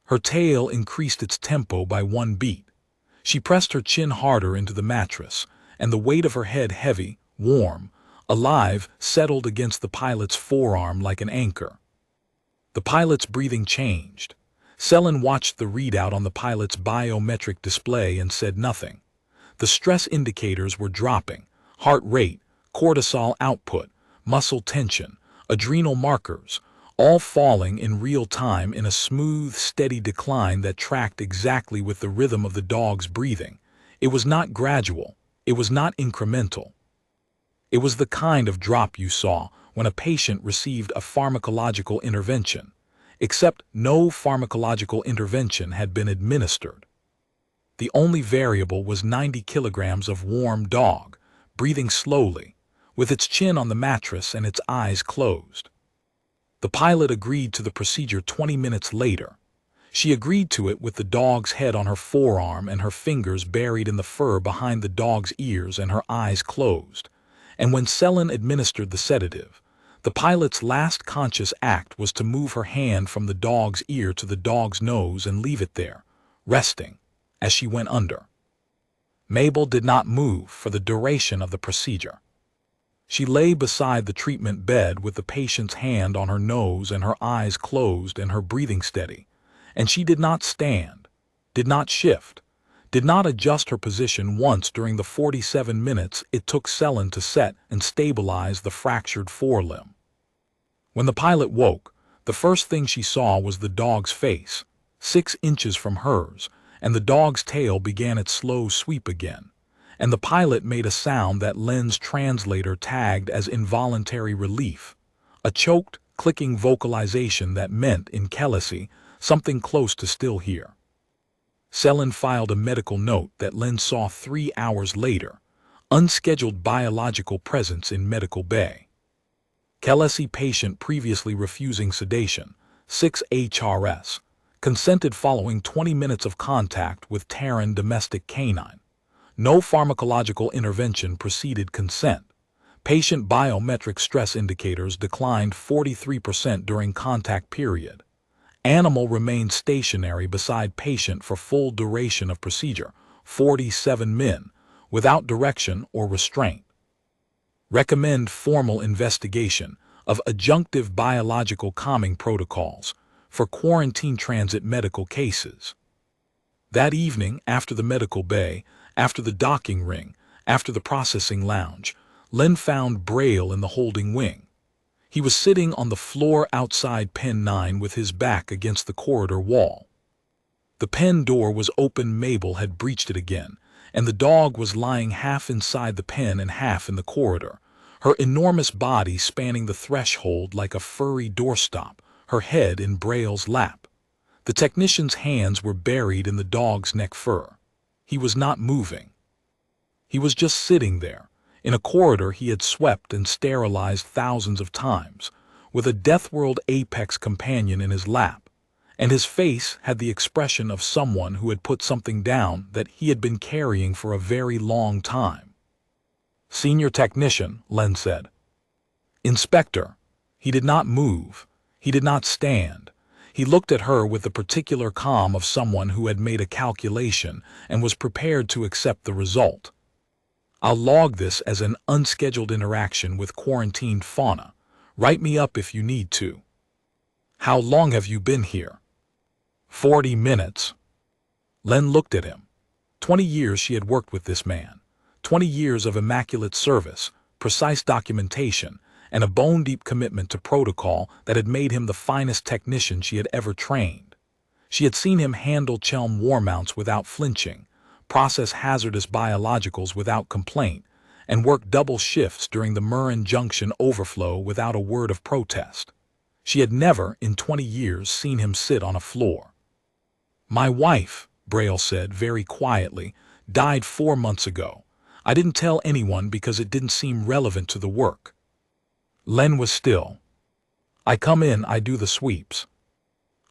Her tail increased its tempo by 1 beat. She pressed her chin harder into the mattress, and the weight of her head, heavy, warm, alive, settled against the pilot's forearm like an anchor. The pilot's breathing changed. Selin watched the readout on the pilot's biometric display and said nothing. The stress indicators were dropping: heart rate, cortisol output, muscle tension, adrenal markers, all falling in real time in a smooth, steady decline that tracked exactly with the rhythm of the dog's breathing. It was not gradual. It was not incremental. It was the kind of drop you saw when a patient received a pharmacological intervention, except no pharmacological intervention had been administered. The only variable was 90 kilograms of warm dog, breathing slowly, with its chin on the mattress and its eyes closed. The pilot agreed to the procedure 20 minutes later. She agreed to it with the dog's head on her forearm and her fingers buried in the fur behind the dog's ears and her eyes closed. And when Selin administered the sedative, the pilot's last conscious act was to move her hand from the dog's ear to the dog's nose and leave it there, resting, as she went under. Mabel did not move for the duration of the procedure. She lay beside the treatment bed with the patient's hand on her nose and her eyes closed and her breathing steady, and she did not stand, did not shift, did not adjust her position once during the 47 minutes it took Selin to set and stabilize the fractured forelimb. When the pilot woke, the first thing she saw was the dog's face, 6 inches from hers, and the dog's tail began its slow sweep again, and the pilot made a sound that Len's translator tagged as involuntary relief, a choked, clicking vocalization that meant, in Kelesi, something close to still here. Selin filed a medical note that Len saw 3 hours later: unscheduled biological presence in medical bay. Kelesi patient previously refusing sedation, 6 HRS, consented following 20 minutes of contact with Terran domestic canine. No pharmacological intervention preceded consent. Patient biometric stress indicators declined 43% during contact period. Animal remained stationary beside patient for full duration of procedure, 47 min, without direction or restraint. Recommend formal investigation of adjunctive biological calming protocols for quarantine transit medical cases. That evening, after the medical bay, after the docking ring, after the processing lounge, Len found Braille in the holding wing. He was sitting on the floor outside Pen 9 with his back against the corridor wall. The pen door was open. Mabel had breached it again, and the dog was lying half inside the pen and half in the corridor, her enormous body spanning the threshold like a furry doorstop, her head in Braille's lap. The technician's hands were buried in the dog's neck fur. He was not moving. He was just sitting there, in a corridor he had swept and sterilized thousands of times, with a Deathworld apex companion in his lap, and his face had the expression of someone who had put something down that he had been carrying for a very long time. "Senior technician," Len said. "Inspector." He did not move. He did not stand. He looked at her with the particular calm of someone who had made a calculation and was prepared to accept the result. "I'll log this as an unscheduled interaction with quarantined fauna. Write me up if you need to." "How long have you been here?" 40 minutes. Len looked at him. 20 years she had worked with this man. 20 years of immaculate service, precise documentation, and a bone-deep commitment to protocol that had made him the finest technician she had ever trained. She had seen him handle Chelm war mounts without flinching, process hazardous biologicals without complaint, and work double shifts during the Murren Junction overflow without a word of protest. She had never, in 20 years, seen him sit on a floor. "My wife," Braille said very quietly, "died 4 months ago. I didn't tell anyone because it didn't seem relevant to the work." Len was still. "I come in, I do the sweeps.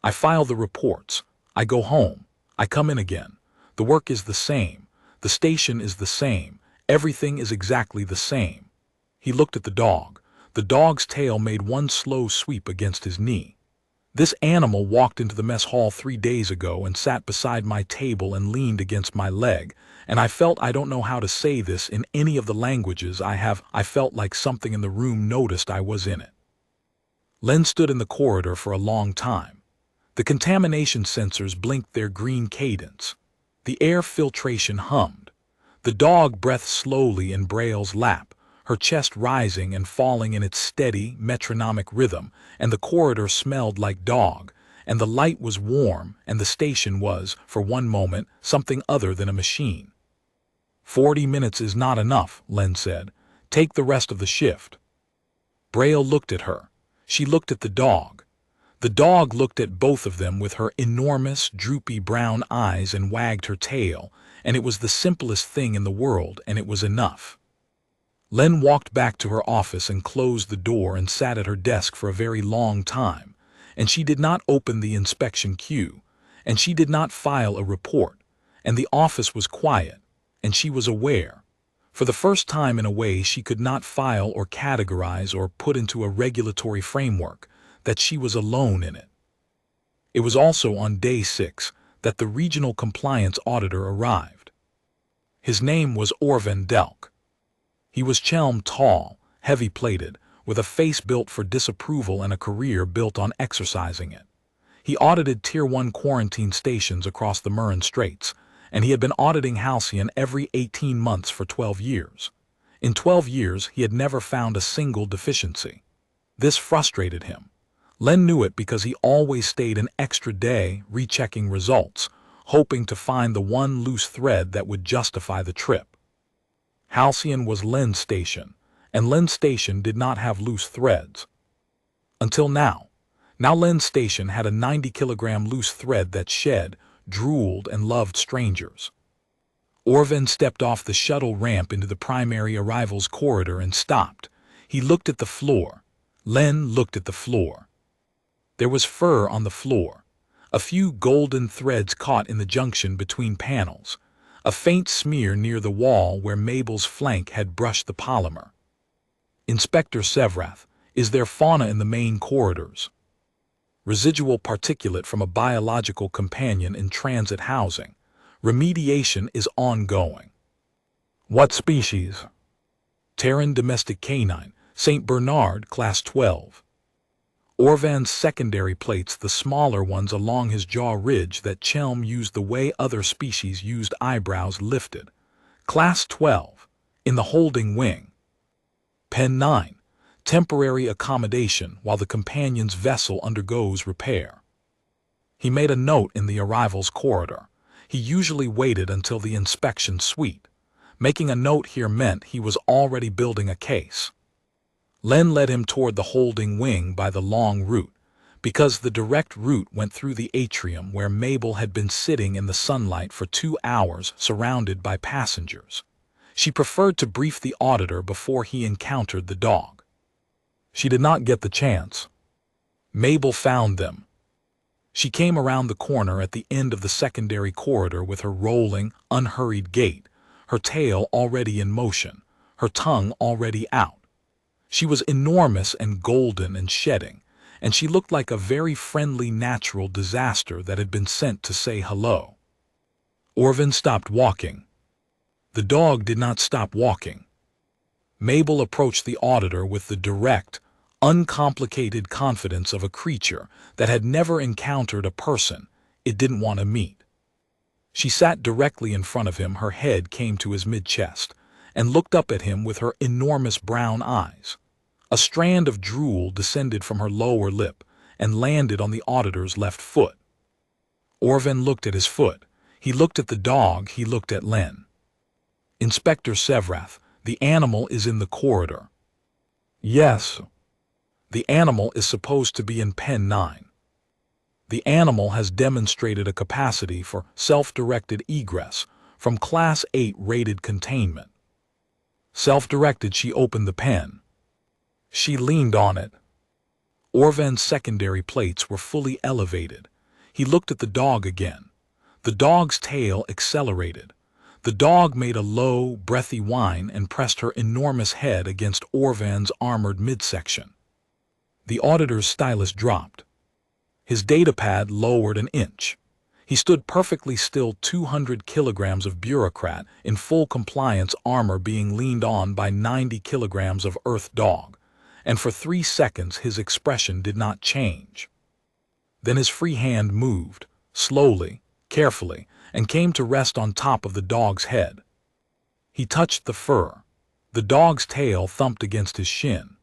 I file the reports. I go home. I come in again. The work is the same. The station is the same. Everything is exactly the same." He looked at the dog. The dog's tail made one slow sweep against his knee. "This animal walked into the mess hall 3 days ago and sat beside my table and leaned against my leg, and I felt, I don't know how to say this in any of the languages I felt like something in the room noticed I was in it." Len stood in the corridor for a long time. The contamination sensors blinked their green cadence. The air filtration hummed. The dog breathed slowly in Braille's lap, her chest rising and falling in its steady, metronomic rhythm, and the corridor smelled like dog, and the light was warm, and the station was, for one moment, something other than a machine. 40 minutes is not enough," Len said. "Take the rest of the shift." Braille looked at her. She looked at the dog. The dog looked at both of them with her enormous, droopy brown eyes and wagged her tail, and it was the simplest thing in the world, and it was enough. Len walked back to her office and closed the door and sat at her desk for a very long time, and she did not open the inspection queue, and she did not file a report, and the office was quiet, and she was aware, for the first time in a way she could not file or categorize or put into a regulatory framework, that she was alone in it. It was also on day 6 that the regional compliance auditor arrived. His name was Orvan Delk. He was Chelm tall, heavy-plated, with a face built for disapproval and a career built on exercising it. He audited Tier 1 quarantine stations across the Murren Straits, and he had been auditing Halcyon every 18 months for 12 years. In 12 years, he had never found a single deficiency. This frustrated him. Len knew it because he always stayed an extra day rechecking results, hoping to find the one loose thread that would justify the trip. Halcyon was Len's station, and Len's station did not have loose threads. Until now. Now Len's station had a 90-kilogram loose thread that shed, drooled, and loved strangers. Orvan stepped off the shuttle ramp into the primary arrivals corridor and stopped. He looked at the floor. Len looked at the floor. There was fur on the floor, a few golden threads caught in the junction between panels, a faint smear near the wall where Mabel's flank had brushed the polymer. "Inspector Sevrath, is there fauna in the main corridors?" "Residual particulate from a biological companion in transit housing. Remediation is ongoing." "What species?" "Terran domestic canine, St. Bernard, class 12. Orvan's secondary plates, the smaller ones along his jaw ridge that Chelm used the way other species used, eyebrows lifted. Class 12, in the holding wing. Pen 9, temporary accommodation while the companion's vessel undergoes repair." He made a note in the arrivals corridor. He usually waited until the inspection suite. Making a note here meant he was already building a case. Len led him toward the holding wing by the long route, because the direct route went through the atrium where Mabel had been sitting in the sunlight for 2 hours surrounded by passengers. She preferred to brief the auditor before he encountered the dog. She did not get the chance. Mabel found them. She came around the corner at the end of the secondary corridor with her rolling, unhurried gait, her tail already in motion, her tongue already out. She was enormous and golden and shedding, and she looked like a very friendly natural disaster that had been sent to say hello. Orvan stopped walking. The dog did not stop walking. Mabel approached the auditor with the direct, uncomplicated confidence of a creature that had never encountered a person it didn't want to meet. She sat directly in front of him, her head came to his mid-chest, and looked up at him with her enormous brown eyes. A strand of drool descended from her lower lip and landed on the auditor's left foot. Orvan looked at his foot. He looked at the dog. He looked at Len. "Inspector Sevrath, the animal is in the corridor." "Yes." "The animal is supposed to be in Pen 9. The animal has demonstrated a capacity for self-directed egress from Class 8 rated containment." Self-directed, she opened the pen. She leaned on it. Orvan's secondary plates were fully elevated. He looked at the dog again. The dog's tail accelerated. The dog made a low, breathy whine and pressed her enormous head against Orvan's armored midsection. The auditor's stylus dropped. His datapad lowered an inch. He stood perfectly still, 200 kilograms of bureaucrat in full compliance armor being leaned on by 90 kilograms of earth dog, and for 3 seconds his expression did not change. Then his free hand moved, slowly, carefully, and came to rest on top of the dog's head. He touched the fur. The dog's tail thumped against his shin.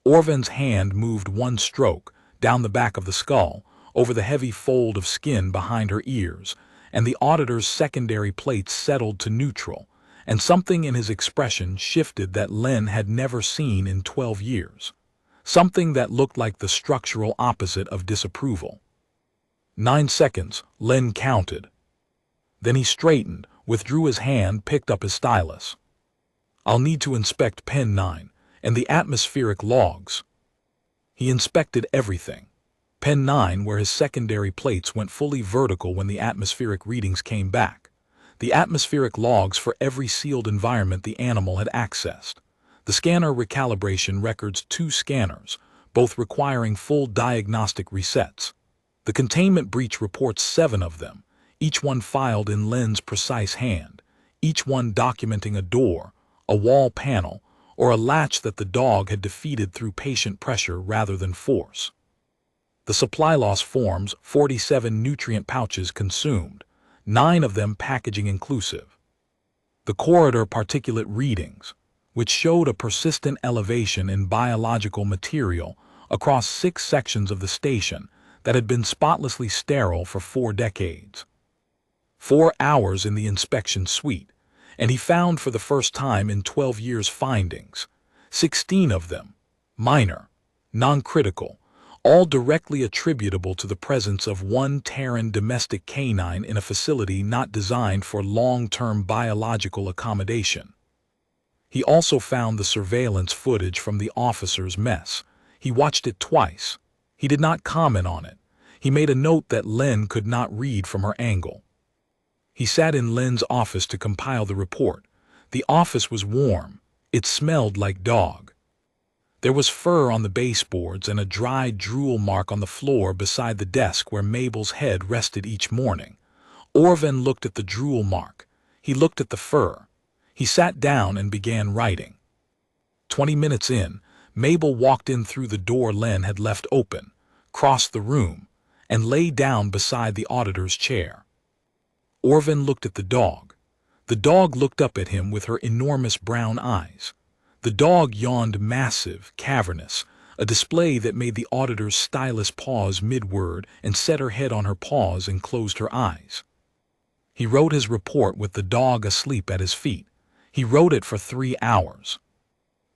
Orvan's hand moved one stroke, down the back of the skull, over the heavy fold of skin behind her ears, and the auditor's secondary plates settled to neutral, and something in his expression shifted that Len had never seen in 12 years. Something that looked like the structural opposite of disapproval. 9 seconds, Len counted. Then he straightened, withdrew his hand, picked up his stylus. "I'll need to inspect Pen 9 and the atmospheric logs." He inspected everything. Pen 9, where his secondary plates went fully vertical when the atmospheric readings came back. The atmospheric logs for every sealed environment the animal had accessed. The scanner recalibration records 2 scanners, both requiring full diagnostic resets. The containment breach reports 7 of them, each one filed in Len's precise hand, each one documenting a door, a wall panel, or a latch that the dog had defeated through patient pressure rather than force. The supply loss forms 47 nutrient pouches consumed, 9 of them packaging inclusive. The corridor particulate readings, which showed a persistent elevation in biological material across 6 sections of the station that had been spotlessly sterile for 4 decades. 4 hours in the inspection suite, and he found for the first time in 12 years findings, 16 of them, minor, non-critical, all directly attributable to the presence of one Terran domestic canine in a facility not designed for long-term biological accommodation. He also found the surveillance footage from the officer's mess. He watched it twice. He did not comment on it. He made a note that Len could not read from her angle. He sat in Len's office to compile the report. The office was warm. It smelled like dog. There was fur on the baseboards and a dry drool mark on the floor beside the desk where Mabel's head rested each morning. Orvan looked at the drool mark. He looked at the fur. He sat down and began writing. 20 minutes in, Mabel walked in through the door Len had left open, crossed the room, and lay down beside the auditor's chair. Orvan looked at the dog. The dog looked up at him with her enormous brown eyes. The dog yawned massive, cavernous, a display that made the auditor's stylus pause mid-word and set her head on her paws and closed her eyes. He wrote his report with the dog asleep at his feet. He wrote it for 3 hours.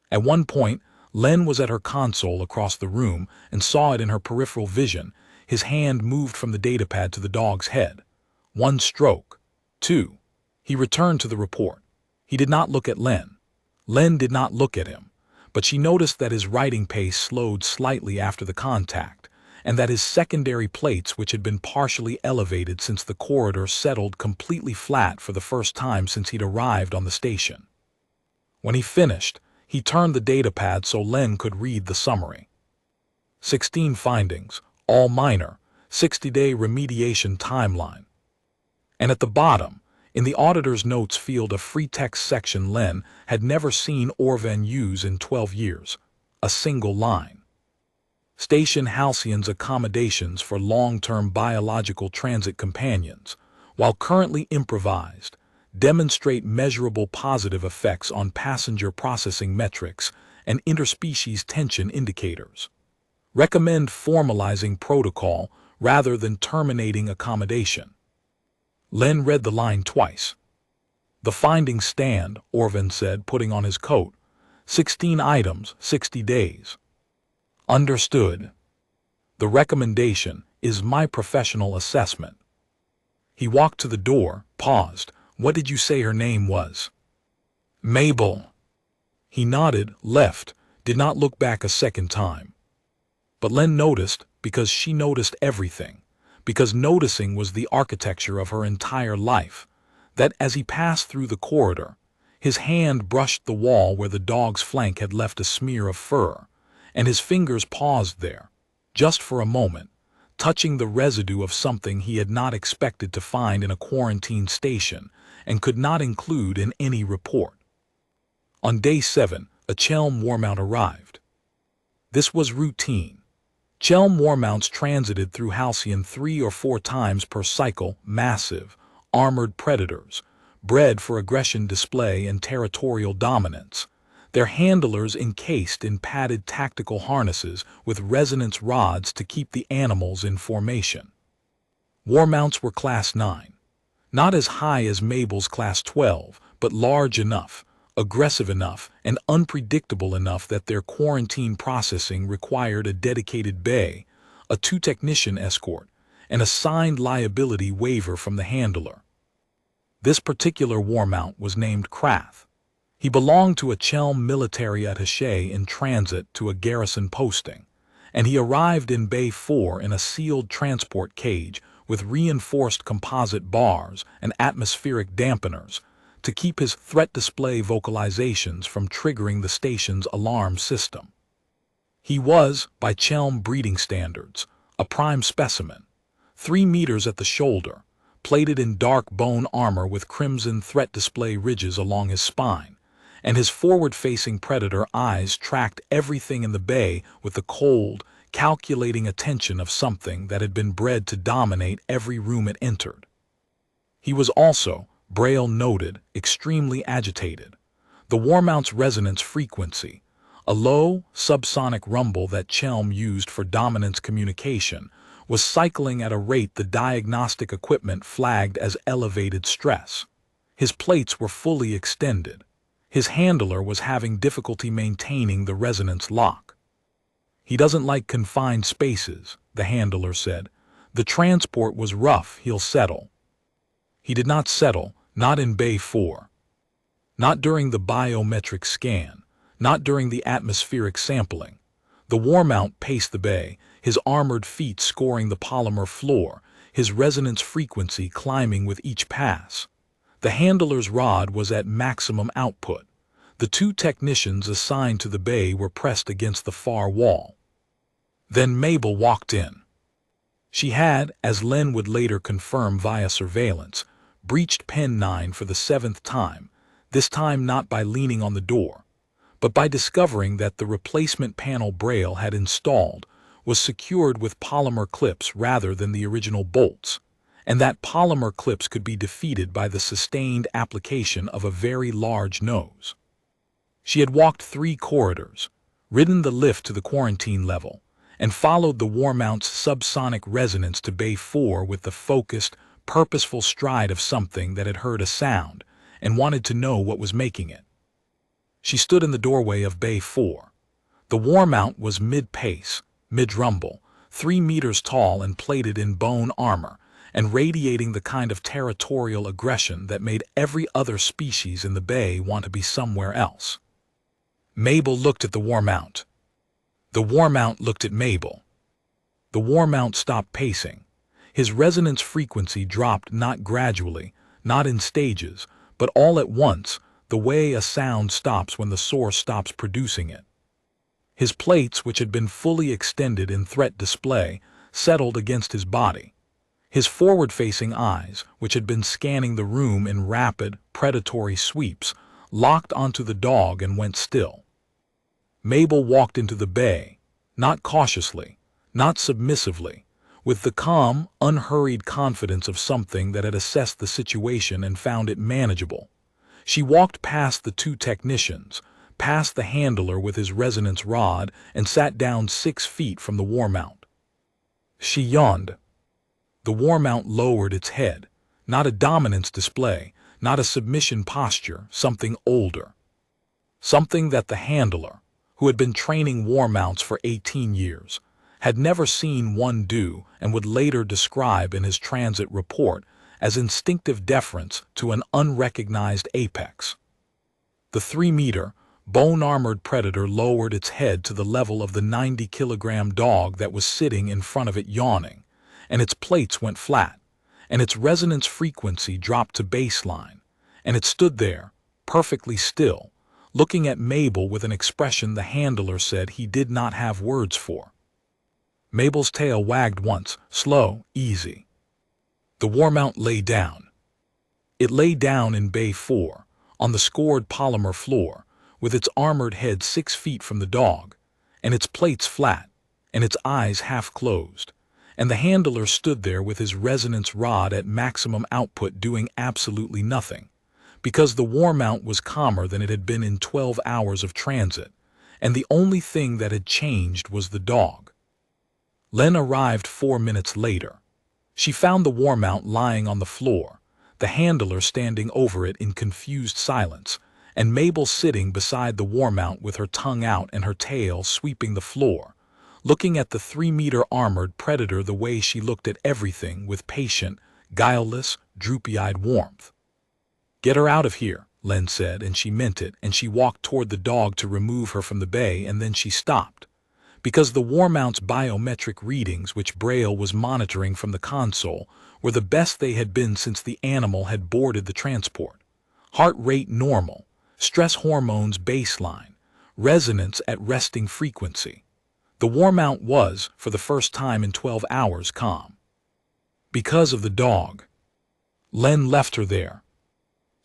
At one point, Len was at her console across the room and saw it in her peripheral vision. His hand moved from the datapad to the dog's head. 1 stroke. 2. He returned to the report. He did not look at Len. Len did not look at him, but she noticed that his writing pace slowed slightly after the contact, and that his secondary plates, which had been partially elevated since the corridor, settled completely flat for the first time since he'd arrived on the station. When he finished, he turned the datapad so Len could read the summary. 16 findings, all minor, 60-day remediation timeline. And at the bottom, in the auditor's notes field, a free text section Len had never seen Orvan use in 12 years. A single line. Station Halcyon's accommodations for long-term biological transit companions. while currently improvised, demonstrate measurable positive effects on passenger processing metrics and interspecies tension indicators. Recommend formalizing protocol rather than terminating accommodation. Len read the line twice. The findings stand, Orvin said, putting on his coat. 16 items, 60 days. Understood. The recommendation is my professional assessment. He walked to the door, paused. What did you say her name was? Mabel. He nodded, left, did not look back a second time. But Len noticed because she noticed everything, because noticing was the architecture of her entire life, that as he passed through the corridor, his hand brushed the wall where the dog's flank had left a smear of fur, and his fingers paused there, just for a moment, touching the residue of something he had not expected to find in a quarantine station and could not include in any report. On day 7, a Chelm warmount arrived. This was routine. Chelm warmounts transited through Halcyon 3 or 4 times per cycle, massive, armored predators, bred for aggression display and territorial dominance, their handlers encased in padded tactical harnesses with resonance rods to keep the animals in formation. Warmounts were Class 9, not as high as Mabel's Class 12, but large enough, aggressive enough, and unpredictable enough that their quarantine processing required a dedicated bay, a 2-technician escort, and a signed liability waiver from the handler. This particular warmount was named Krath. He belonged to a Chelm military attaché in transit to a garrison posting, and he arrived in Bay 4 in a sealed transport cage with reinforced composite bars and atmospheric dampeners to keep his threat display vocalizations from triggering the station's alarm system. He was, by Chelm breeding standards, a prime specimen, 3 meters at the shoulder, plated in dark bone armor with crimson threat display ridges along his spine, and his forward-facing predator eyes tracked everything in the bay with the cold, calculating attention of something that had been bred to dominate every room it entered. He was also, Braille noted, extremely agitated. The warmount's resonance frequency, a low, subsonic rumble that Chelm used for dominance communication, was cycling at a rate the diagnostic equipment flagged as elevated stress. His plates were fully extended. His handler was having difficulty maintaining the resonance lock. He doesn't like confined spaces, the handler said. The transport was rough, he'll settle. He did not settle, not in Bay 4. Not during the biometric scan, not during the atmospheric sampling. The warmount paced the bay, his armored feet scoring the polymer floor, his resonance frequency climbing with each pass. The handler's rod was at maximum output. The 2 technicians assigned to the bay were pressed against the far wall. Then Mabel walked in. She had, as Len would later confirm via surveillance, breached Pen 9 for the 7th time, this time not by leaning on the door, but by discovering that the replacement panel Braille had installed was secured with polymer clips rather than the original bolts, and that polymer clips could be defeated by the sustained application of a very large nose. She had walked 3 corridors, ridden the lift to the quarantine level, and followed the warmount's subsonic resonance to Bay 4 with the focused, purposeful stride of something that had heard a sound and wanted to know what was making it. She stood in the doorway of Bay 4. The warmount was mid-pace, mid-rumble, 3 meters tall and plated in bone armor, and radiating the kind of territorial aggression that made every other species in the bay want to be somewhere else. Mabel looked at the warmount. The warmount looked at Mabel. The warmount stopped pacing. His resonance frequency dropped not gradually, not in stages, but all at once, the way a sound stops when the source stops producing it. His plates, which had been fully extended in threat display, settled against his body. His forward-facing eyes, which had been scanning the room in rapid, predatory sweeps, locked onto the dog and went still. Mabel walked into the bay, not cautiously, not submissively, with the calm, unhurried confidence of something that had assessed the situation and found it manageable. She walked past the two technicians, past the handler with his resonance rod, and sat down 6 feet from the war mount. She yawned. The war mount lowered its head, not a dominance display, not a submission posture, something older. Something that the handler, who had been training war mounts for 18 years, had never seen one do and would later describe in his transit report as instinctive deference to an unrecognized apex. The 3-meter, bone-armored predator lowered its head to the level of the 90-kilogram dog that was sitting in front of it yawning, and its plates went flat, and its resonance frequency dropped to baseline, and it stood there, perfectly still, looking at Mabel with an expression the handler said he did not have words for. Mabel's tail wagged once, slow, easy. The war mount lay down. It lay down in Bay 4, on the scored polymer floor, with its armored head 6 feet from the dog, and its plates flat, and its eyes half closed, and the handler stood there with his resonance rod at maximum output doing absolutely nothing, because the war mount was calmer than it had been in 12 hours of transit, and the only thing that had changed was the dog. Len arrived 4 minutes later. She found the war mount lying on the floor, the handler standing over it in confused silence, and Mabel sitting beside the war mount with her tongue out and her tail sweeping the floor, looking at the 3-meter armored predator the way she looked at everything with patient, guileless, droopy-eyed warmth. "Get her out of here," Len said, and she meant it, and she walked toward the dog to remove her from the bay, and then she stopped, because the war mount's biometric readings, which Braille was monitoring from the console, were the best they had been since the animal had boarded the transport. Heart rate normal, stress hormones baseline, resonance at resting frequency. The war mount was, for the first time in 12 hours, calm. Because of the dog. Len left her there.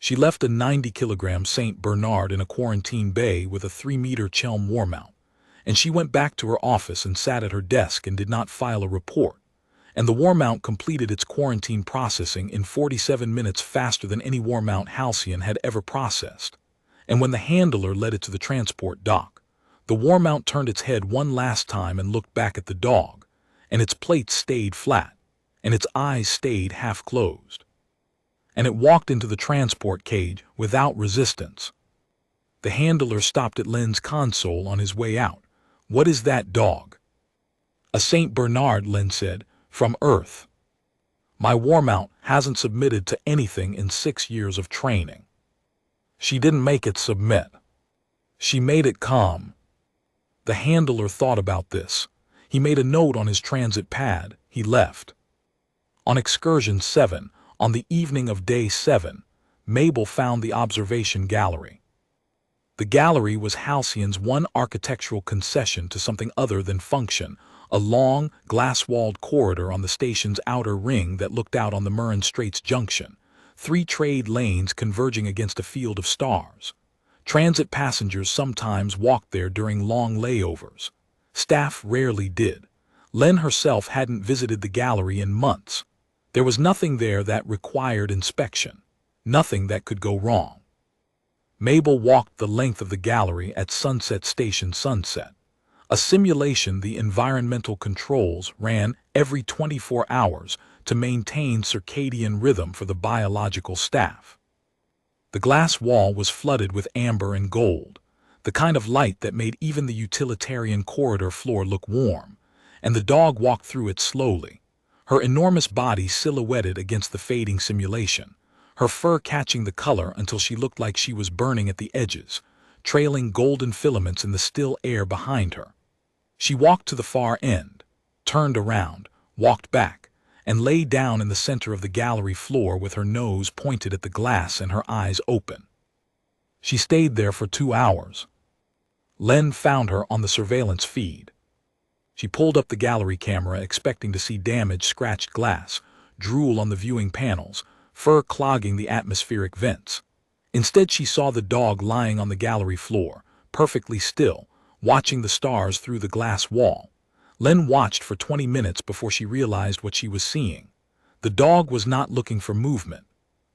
She left a 90-kilogram St. Bernard in a quarantine bay with a 3-meter Chelm war mount, and she went back to her office and sat at her desk and did not file a report, and the war mount completed its quarantine processing in 47 minutes faster than any war mount Halcyon had ever processed. And when the handler led it to the transport dock, the war mount turned its head one last time and looked back at the dog, and its plates stayed flat, and its eyes stayed half closed. And it walked into the transport cage without resistance. The handler stopped at Len's console on his way out. "What is that dog?" "A St. Bernard," Len said, "from Earth. My war mount hasn't submitted to anything in 6 years of training." She didn't make it submit. She made it calm. The handler thought about this. He made a note on his transit pad. He left. On excursion 7, on the evening of day 7, Mabel found the observation gallery. The gallery was Halcyon's one architectural concession to something other than function, a long, glass-walled corridor on the station's outer ring that looked out on the Murren Straits Junction, 3 trade lanes converging against a field of stars. Transit passengers sometimes walked there during long layovers. Staff rarely did. Len herself hadn't visited the gallery in months. There was nothing there that required inspection, nothing that could go wrong. Mabel walked the length of the gallery at Sunset Station Sunset, a simulation the environmental controls ran every 24 hours to maintain circadian rhythm for the biological staff. The glass wall was flooded with amber and gold, the kind of light that made even the utilitarian corridor floor look warm, and the dog walked through it slowly, her enormous body silhouetted against the fading simulation, her fur catching the color until she looked like she was burning at the edges, trailing golden filaments in the still air behind her. She walked to the far end, turned around, walked back, and lay down in the center of the gallery floor with her nose pointed at the glass and her eyes open. She stayed there for 2 hours. Len found her on the surveillance feed. She pulled up the gallery camera expecting to see damaged, scratched glass, drool on the viewing panels, fur clogging the atmospheric vents. Instead, she saw the dog lying on the gallery floor, perfectly still, watching the stars through the glass wall. Len watched for 20 minutes before she realized what she was seeing. The dog was not looking for movement.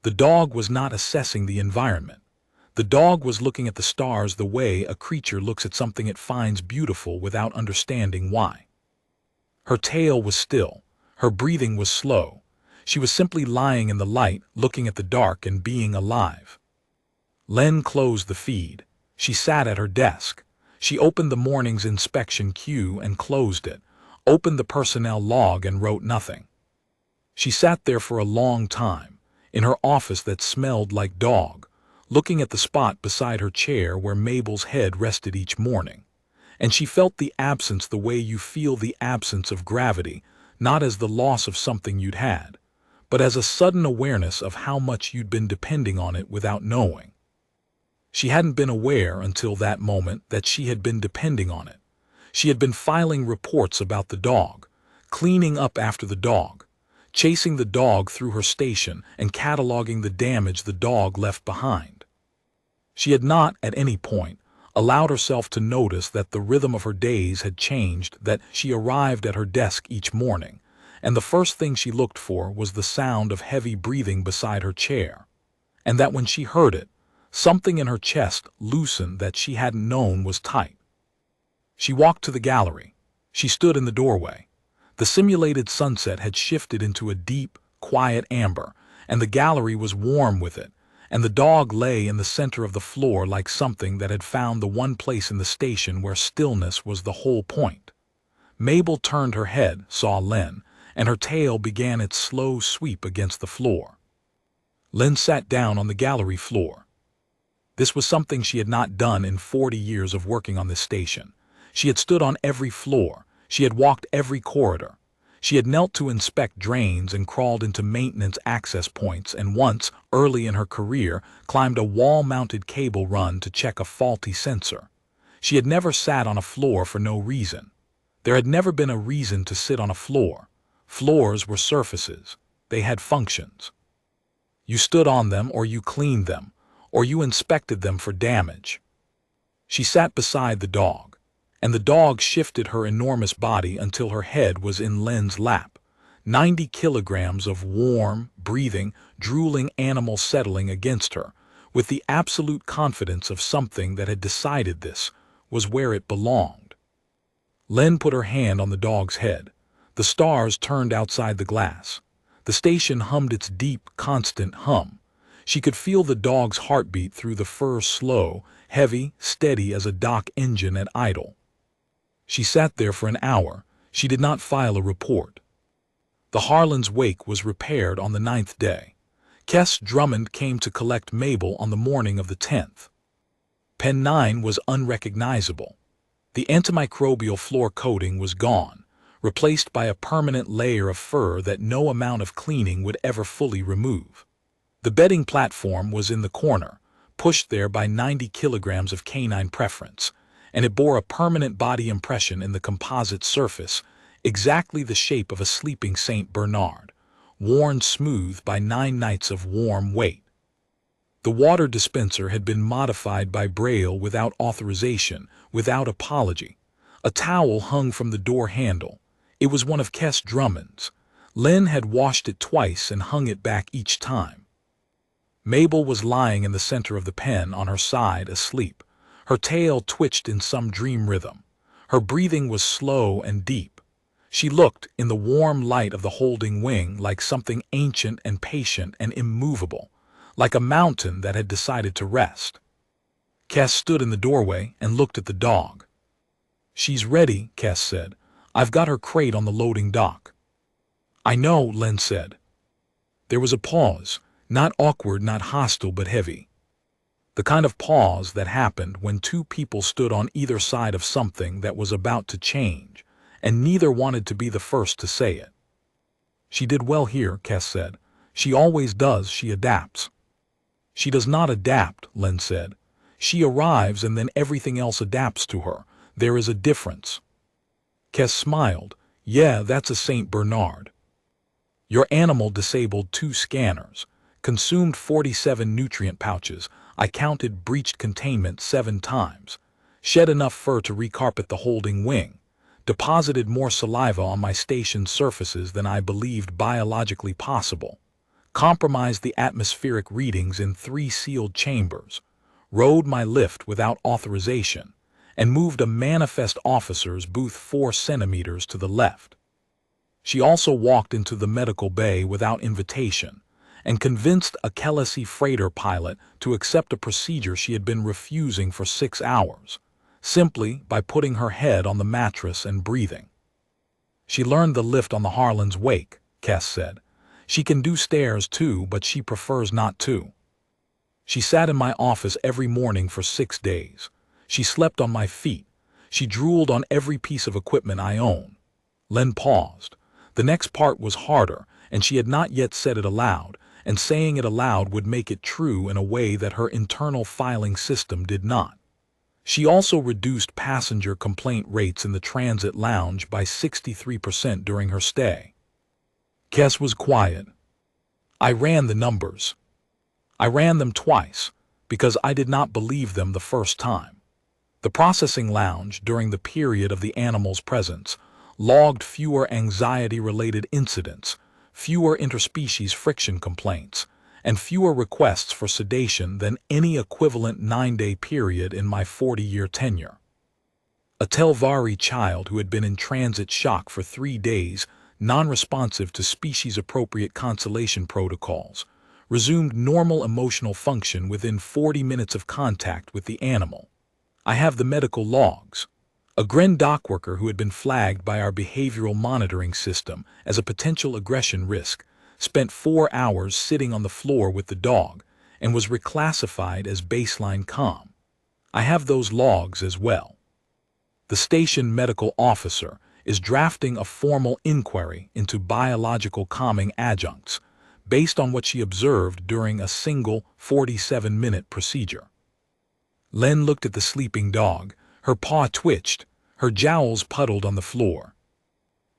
The dog was not assessing the environment. The dog was looking at the stars the way a creature looks at something it finds beautiful without understanding why. Her tail was still. Her breathing was slow. She was simply lying in the light, looking at the dark and being alive. Len closed the feed. She sat at her desk. She opened the morning's inspection queue and closed it, opened the personnel log and wrote nothing. She sat there for a long time, in her office that smelled like dog, looking at the spot beside her chair where Mabel's head rested each morning. And she felt the absence the way you feel the absence of gravity, not as the loss of something you'd had, but as a sudden awareness of how much you'd been depending on it without knowing. She hadn't been aware until that moment that she had been depending on it. She had been filing reports about the dog, cleaning up after the dog, chasing the dog through her station and cataloging the damage the dog left behind. She had not, at any point, allowed herself to notice that the rhythm of her days had changed, that she arrived at her desk each morning, and the first thing she looked for was the sound of heavy breathing beside her chair, and that when she heard it, something in her chest loosened that she hadn't known was tight. She walked to the gallery. She stood in the doorway. The simulated sunset had shifted into a deep, quiet amber, and the gallery was warm with it, and the dog lay in the center of the floor like something that had found the one place in the station where stillness was the whole point. Mabel turned her head, saw Len, and her tail began its slow sweep against the floor. Len sat down on the gallery floor. This was something she had not done in 40 years of working on this station. She had stood on every floor. She had walked every corridor. She had knelt to inspect drains and crawled into maintenance access points and once, early in her career, climbed a wall-mounted cable run to check a faulty sensor. She had never sat on a floor for no reason. There had never been a reason to sit on a floor. Floors were surfaces. They had functions. You stood on them or you cleaned them, or you inspected them for damage. She sat beside the dog, and the dog shifted her enormous body until her head was in Len's lap. 90 kilograms of warm, breathing, drooling animal settling against her, with the absolute confidence of something that had decided this was where it belonged. Len put her hand on the dog's head. The stars turned outside the glass. The station hummed its deep, constant hum. She could feel the dog's heartbeat through the fur, slow, heavy, steady as a dock engine at idle. She sat there for an hour. She did not file a report. The Harlan's wake was repaired on the 9th day. Kess Drummond came to collect Mabel on the morning of the 10th. Pen 9 was unrecognizable. The antimicrobial floor coating was gone, replaced by a permanent layer of fur that no amount of cleaning would ever fully remove. The bedding platform was in the corner, pushed there by 90 kilograms of canine preference, and it bore a permanent body impression in the composite surface, exactly the shape of a sleeping St. Bernard, worn smooth by 9 nights of warm weight. The water dispenser had been modified by Braille without authorization, without apology. A towel hung from the door handle. It was one of Kess Drummond's. Len had washed it twice and hung it back each time. Mabel was lying in the center of the pen on her side, asleep. Her tail twitched in some dream rhythm. Her breathing was slow and deep. She looked, in the warm light of the holding wing, like something ancient and patient and immovable, like a mountain that had decided to rest. Kess stood in the doorway and looked at the dog. "She's ready," Kess said. "I've got her crate on the loading dock." "I know," Len said. There was a pause. Not awkward, not hostile, but heavy. The kind of pause that happened when two people stood on either side of something that was about to change, and neither wanted to be the first to say it. "She did well here," Kess said. "She always does. She adapts." "She does not adapt," Len said. "She arrives and then everything else adapts to her. There is a difference." Kess smiled. "Yeah, that's a St. Bernard. Your animal disabled 2 scanners. Consumed 47 nutrient pouches. I counted breached containment 7 times. Shed enough fur to recarpet the holding wing. deposited more saliva on my station's surfaces than I believed biologically possible, compromised the atmospheric readings in 3 sealed chambers, rode my lift without authorization, and moved a manifest officer's booth 4 centimeters to the left. She also walked into the medical bay without invitation and convinced a Kelesi freighter pilot to accept a procedure she had been refusing for 6 hours, simply by putting her head on the mattress and breathing. She learned the lift on the Harlan's wake, Kes said. She can do stairs too, but she prefers not to. She sat in my office every morning for 6 days. She slept on my feet. She drooled on every piece of equipment I own. Len paused. The next part was harder, and she had not yet said it aloud, and saying it aloud would make it true in a way that her internal filing system did not. She also reduced passenger complaint rates in the transit lounge by 63% during her stay. Kes was quiet. I ran the numbers. I ran them twice, because I did not believe them the first time. The processing lounge, during the period of the animal's presence, logged fewer anxiety-related incidents, fewer interspecies friction complaints, and fewer requests for sedation than any equivalent 9-day period in my 40-year tenure. A Telvari child who had been in transit shock for 3 days, non-responsive to species-appropriate consolation protocols, resumed normal emotional function within 40 minutes of contact with the animal. I have the medical logs. A Gren dockworker who had been flagged by our behavioral monitoring system as a potential aggression risk spent 4 hours sitting on the floor with the dog and was reclassified as baseline calm. I have those logs as well. The station medical officer is drafting a formal inquiry into biological calming adjuncts based on what she observed during a single 47-minute procedure. Len looked at the sleeping dog. Her paw twitched, her jowls puddled on the floor.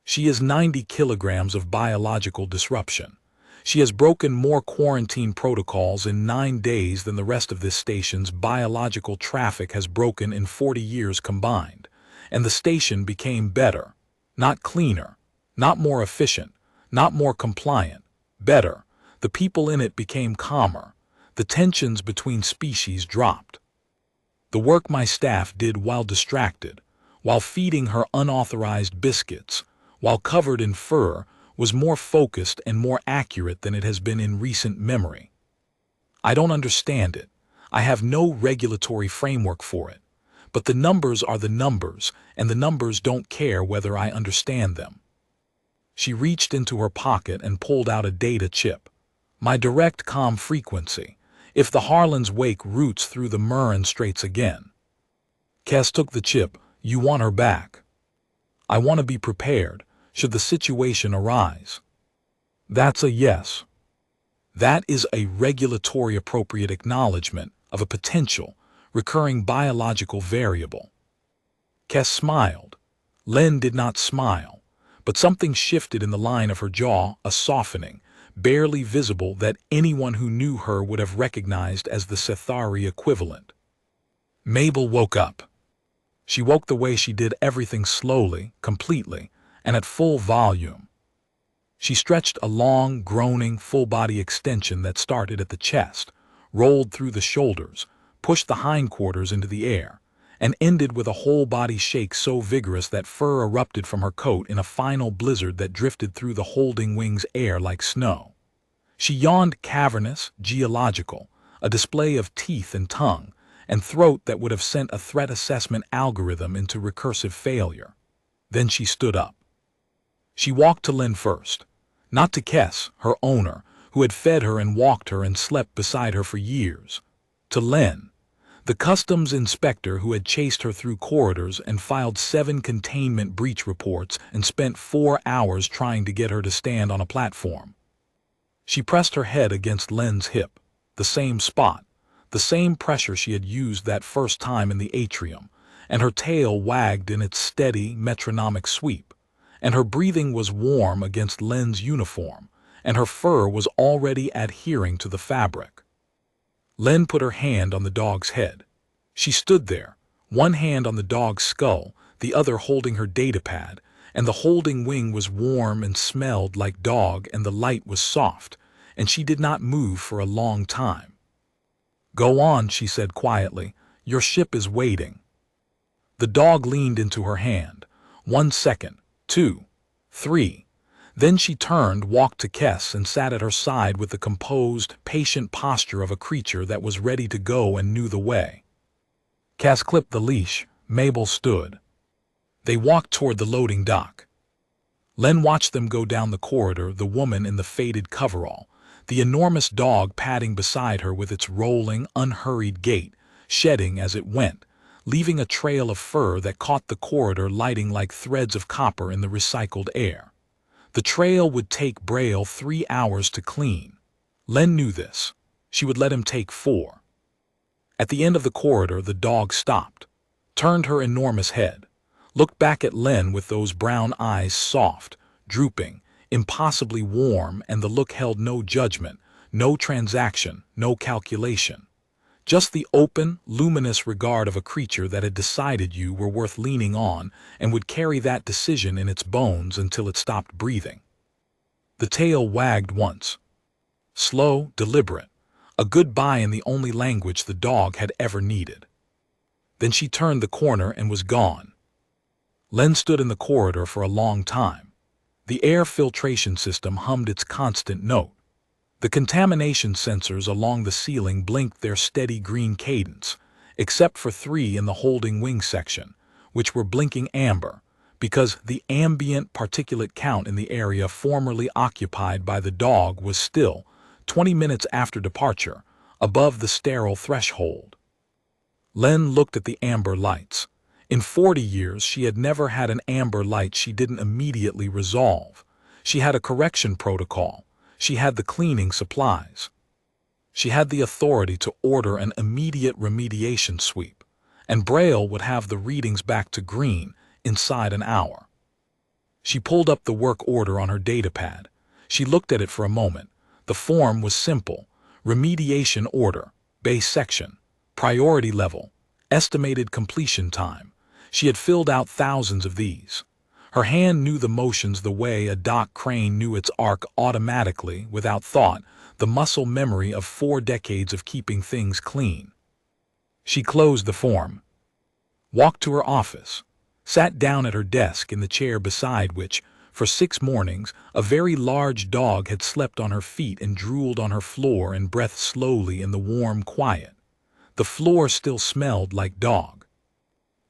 She is 90 kilograms of biological disruption. She has broken more quarantine protocols in 9 days than the rest of this station's biological traffic has broken in 40 years combined. And the station became better, not cleaner, not more efficient, not more compliant, better. The people in it became calmer. The tensions between species dropped. The work my staff did while distracted, while feeding her unauthorized biscuits, while covered in fur, was more focused and more accurate than it has been in recent memory. I don't understand it. I have no regulatory framework for it. But the numbers are the numbers, and the numbers don't care whether I understand them. She reached into her pocket and pulled out a data chip. My direct comm frequency. If the Harlan's wake roots through the Murren Straits again. Kes took the chip. You want her back. I want to be prepared, should the situation arise. That's a yes. That is a regulatory appropriate acknowledgement of a potential, recurring biological variable. Kes smiled. Len did not smile, but something shifted in the line of her jaw, a softening, barely visible that anyone who knew her would have recognized as the Sethari equivalent. Mabel woke up. She woke the way she did everything slowly, completely, and at full volume. She stretched a long, groaning, full-body extension that started at the chest, rolled through the shoulders, pushed the hindquarters into the air, and ended with a whole-body shake so vigorous that fur erupted from her coat in a final blizzard that drifted through the holding wings air like snow. She yawned cavernous, geological, a display of teeth and tongue, and throat that would have sent a threat assessment algorithm into recursive failure. Then she stood up. She walked to Len first, not to Kes, her owner, who had fed her and walked her and slept beside her for years. To Len, the customs inspector who had chased her through corridors and filed 7 containment breach reports and spent 4 hours trying to get her to stand on a platform. She pressed her head against Len's hip, the same spot, the same pressure she had used that first time in the atrium, and her tail wagged in its steady, metronomic sweep, and her breathing was warm against Len's uniform, and her fur was already adhering to the fabric. Len put her hand on the dog's head. She stood there, one hand on the dog's skull, the other holding her datapad, and the holding wing was warm and smelled like dog, and the light was soft, and she did not move for a long time. "Go on," she said quietly. "Your ship is waiting." The dog leaned into her hand. 1 second, 2, 3. Then she turned, walked to Kess, and sat at her side with the composed, patient posture of a creature that was ready to go and knew the way. Cass clipped the leash. Mabel stood. They walked toward the loading dock. Len watched them go down the corridor, the woman in the faded coverall, the enormous dog padding beside her with its rolling, unhurried gait, shedding as it went, leaving a trail of fur that caught the corridor, lighting like threads of copper in the recycled air. The trail would take Braille 3 hours to clean. Len knew this. She would let him take 4. At the end of the corridor, the dog stopped, turned her enormous head, looked back at Len with those brown eyes, soft, drooping, impossibly warm, and the look held no judgment, no transaction, no calculation. Just the open, luminous regard of a creature that had decided you were worth leaning on and would carry that decision in its bones until it stopped breathing. The tail wagged once. Slow, deliberate, a goodbye in the only language the dog had ever needed. Then she turned the corner and was gone. Len stood in the corridor for a long time. The air filtration system hummed its constant note. The contamination sensors along the ceiling blinked their steady green cadence, except for 3 in the holding wing section, which were blinking amber, because the ambient particulate count in the area formerly occupied by the dog was still, 20 minutes after departure, above the sterile threshold. Len looked at the amber lights. In 40 years, she had never had an amber light she didn't immediately resolve. She had a correction protocol. She had the cleaning supplies. She had the authority to order an immediate remediation sweep, and Braille would have the readings back to green inside an hour. She pulled up the work order on her datapad. She looked at it for a moment. The form was simple: remediation order, base section, priority level, estimated completion time. She had filled out thousands of these. Her hand knew the motions the way a dock crane knew its arc automatically, without thought, the muscle memory of 4 decades of keeping things clean. She closed the form, walked to her office, sat down at her desk in the chair beside which, for 6 mornings, a very large dog had slept on her feet and drooled on her floor and breathed slowly in the warm quiet. The floor still smelled like dog.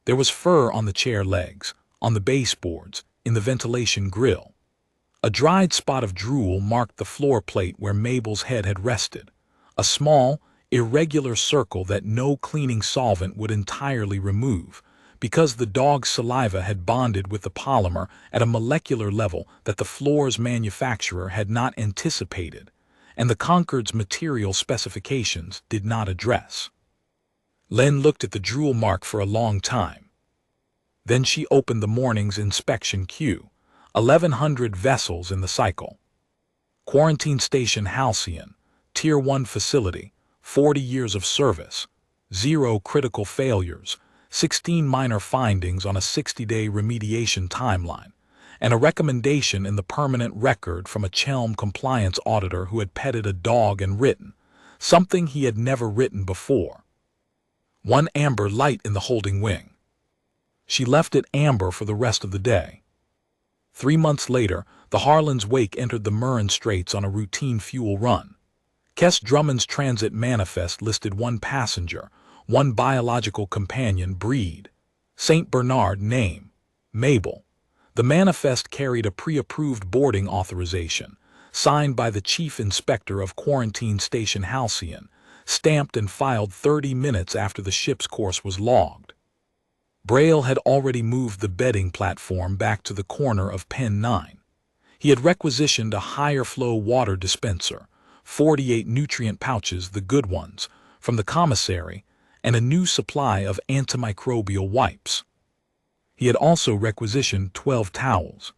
There was fur on the chair legs, on the baseboards, in the ventilation grill. A dried spot of drool marked the floor plate where Mabel's head had rested, a small, irregular circle that no cleaning solvent would entirely remove, because the dog's saliva had bonded with the polymer at a molecular level that the floor's manufacturer had not anticipated, and the Concord's material specifications did not address. Len looked at the drool mark for a long time. Then she opened the morning's inspection queue. 1,100 vessels in the cycle. Quarantine Station Halcyon, Tier 1 facility, 40 years of service, 0 critical failures, 16 minor findings on a 60-day remediation timeline, and a recommendation in the permanent record from a Chelm compliance auditor who had petted a dog and written, something he had never written before. 1 amber light in the holding wing. She left it amber for the rest of the day. 3 months later, the Harlan's Wake entered the Murren Straits on a routine fuel run. Kess Drummond's transit manifest listed 1 passenger, 1 biological companion, breed, St. Bernard, name, Mabel. The manifest carried a pre-approved boarding authorization, signed by the Chief Inspector of Quarantine Station Halcyon, stamped and filed 30 minutes after the ship's course was logged. Braille had already moved the bedding platform back to the corner of Pen 9. He had requisitioned a higher-flow water dispenser, 48 nutrient pouches, the good ones, from the commissary, and a new supply of antimicrobial wipes. He had also requisitioned 12 towels.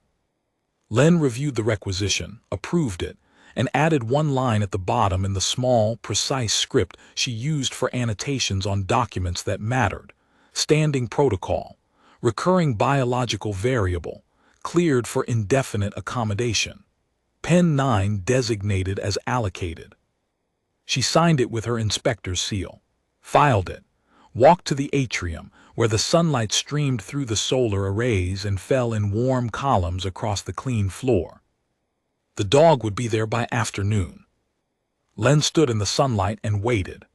Len reviewed the requisition, approved it, and added 1 line at the bottom in the small, precise script she used for annotations on documents that mattered. Standing protocol. Recurring biological variable, cleared for indefinite accommodation. Pen 9 designated as allocated. She signed it with her inspector's seal, filed it, walked to the atrium where the sunlight streamed through the solar arrays and fell in warm columns across the clean floor. The dog would be there by afternoon. Len stood in the sunlight and waited,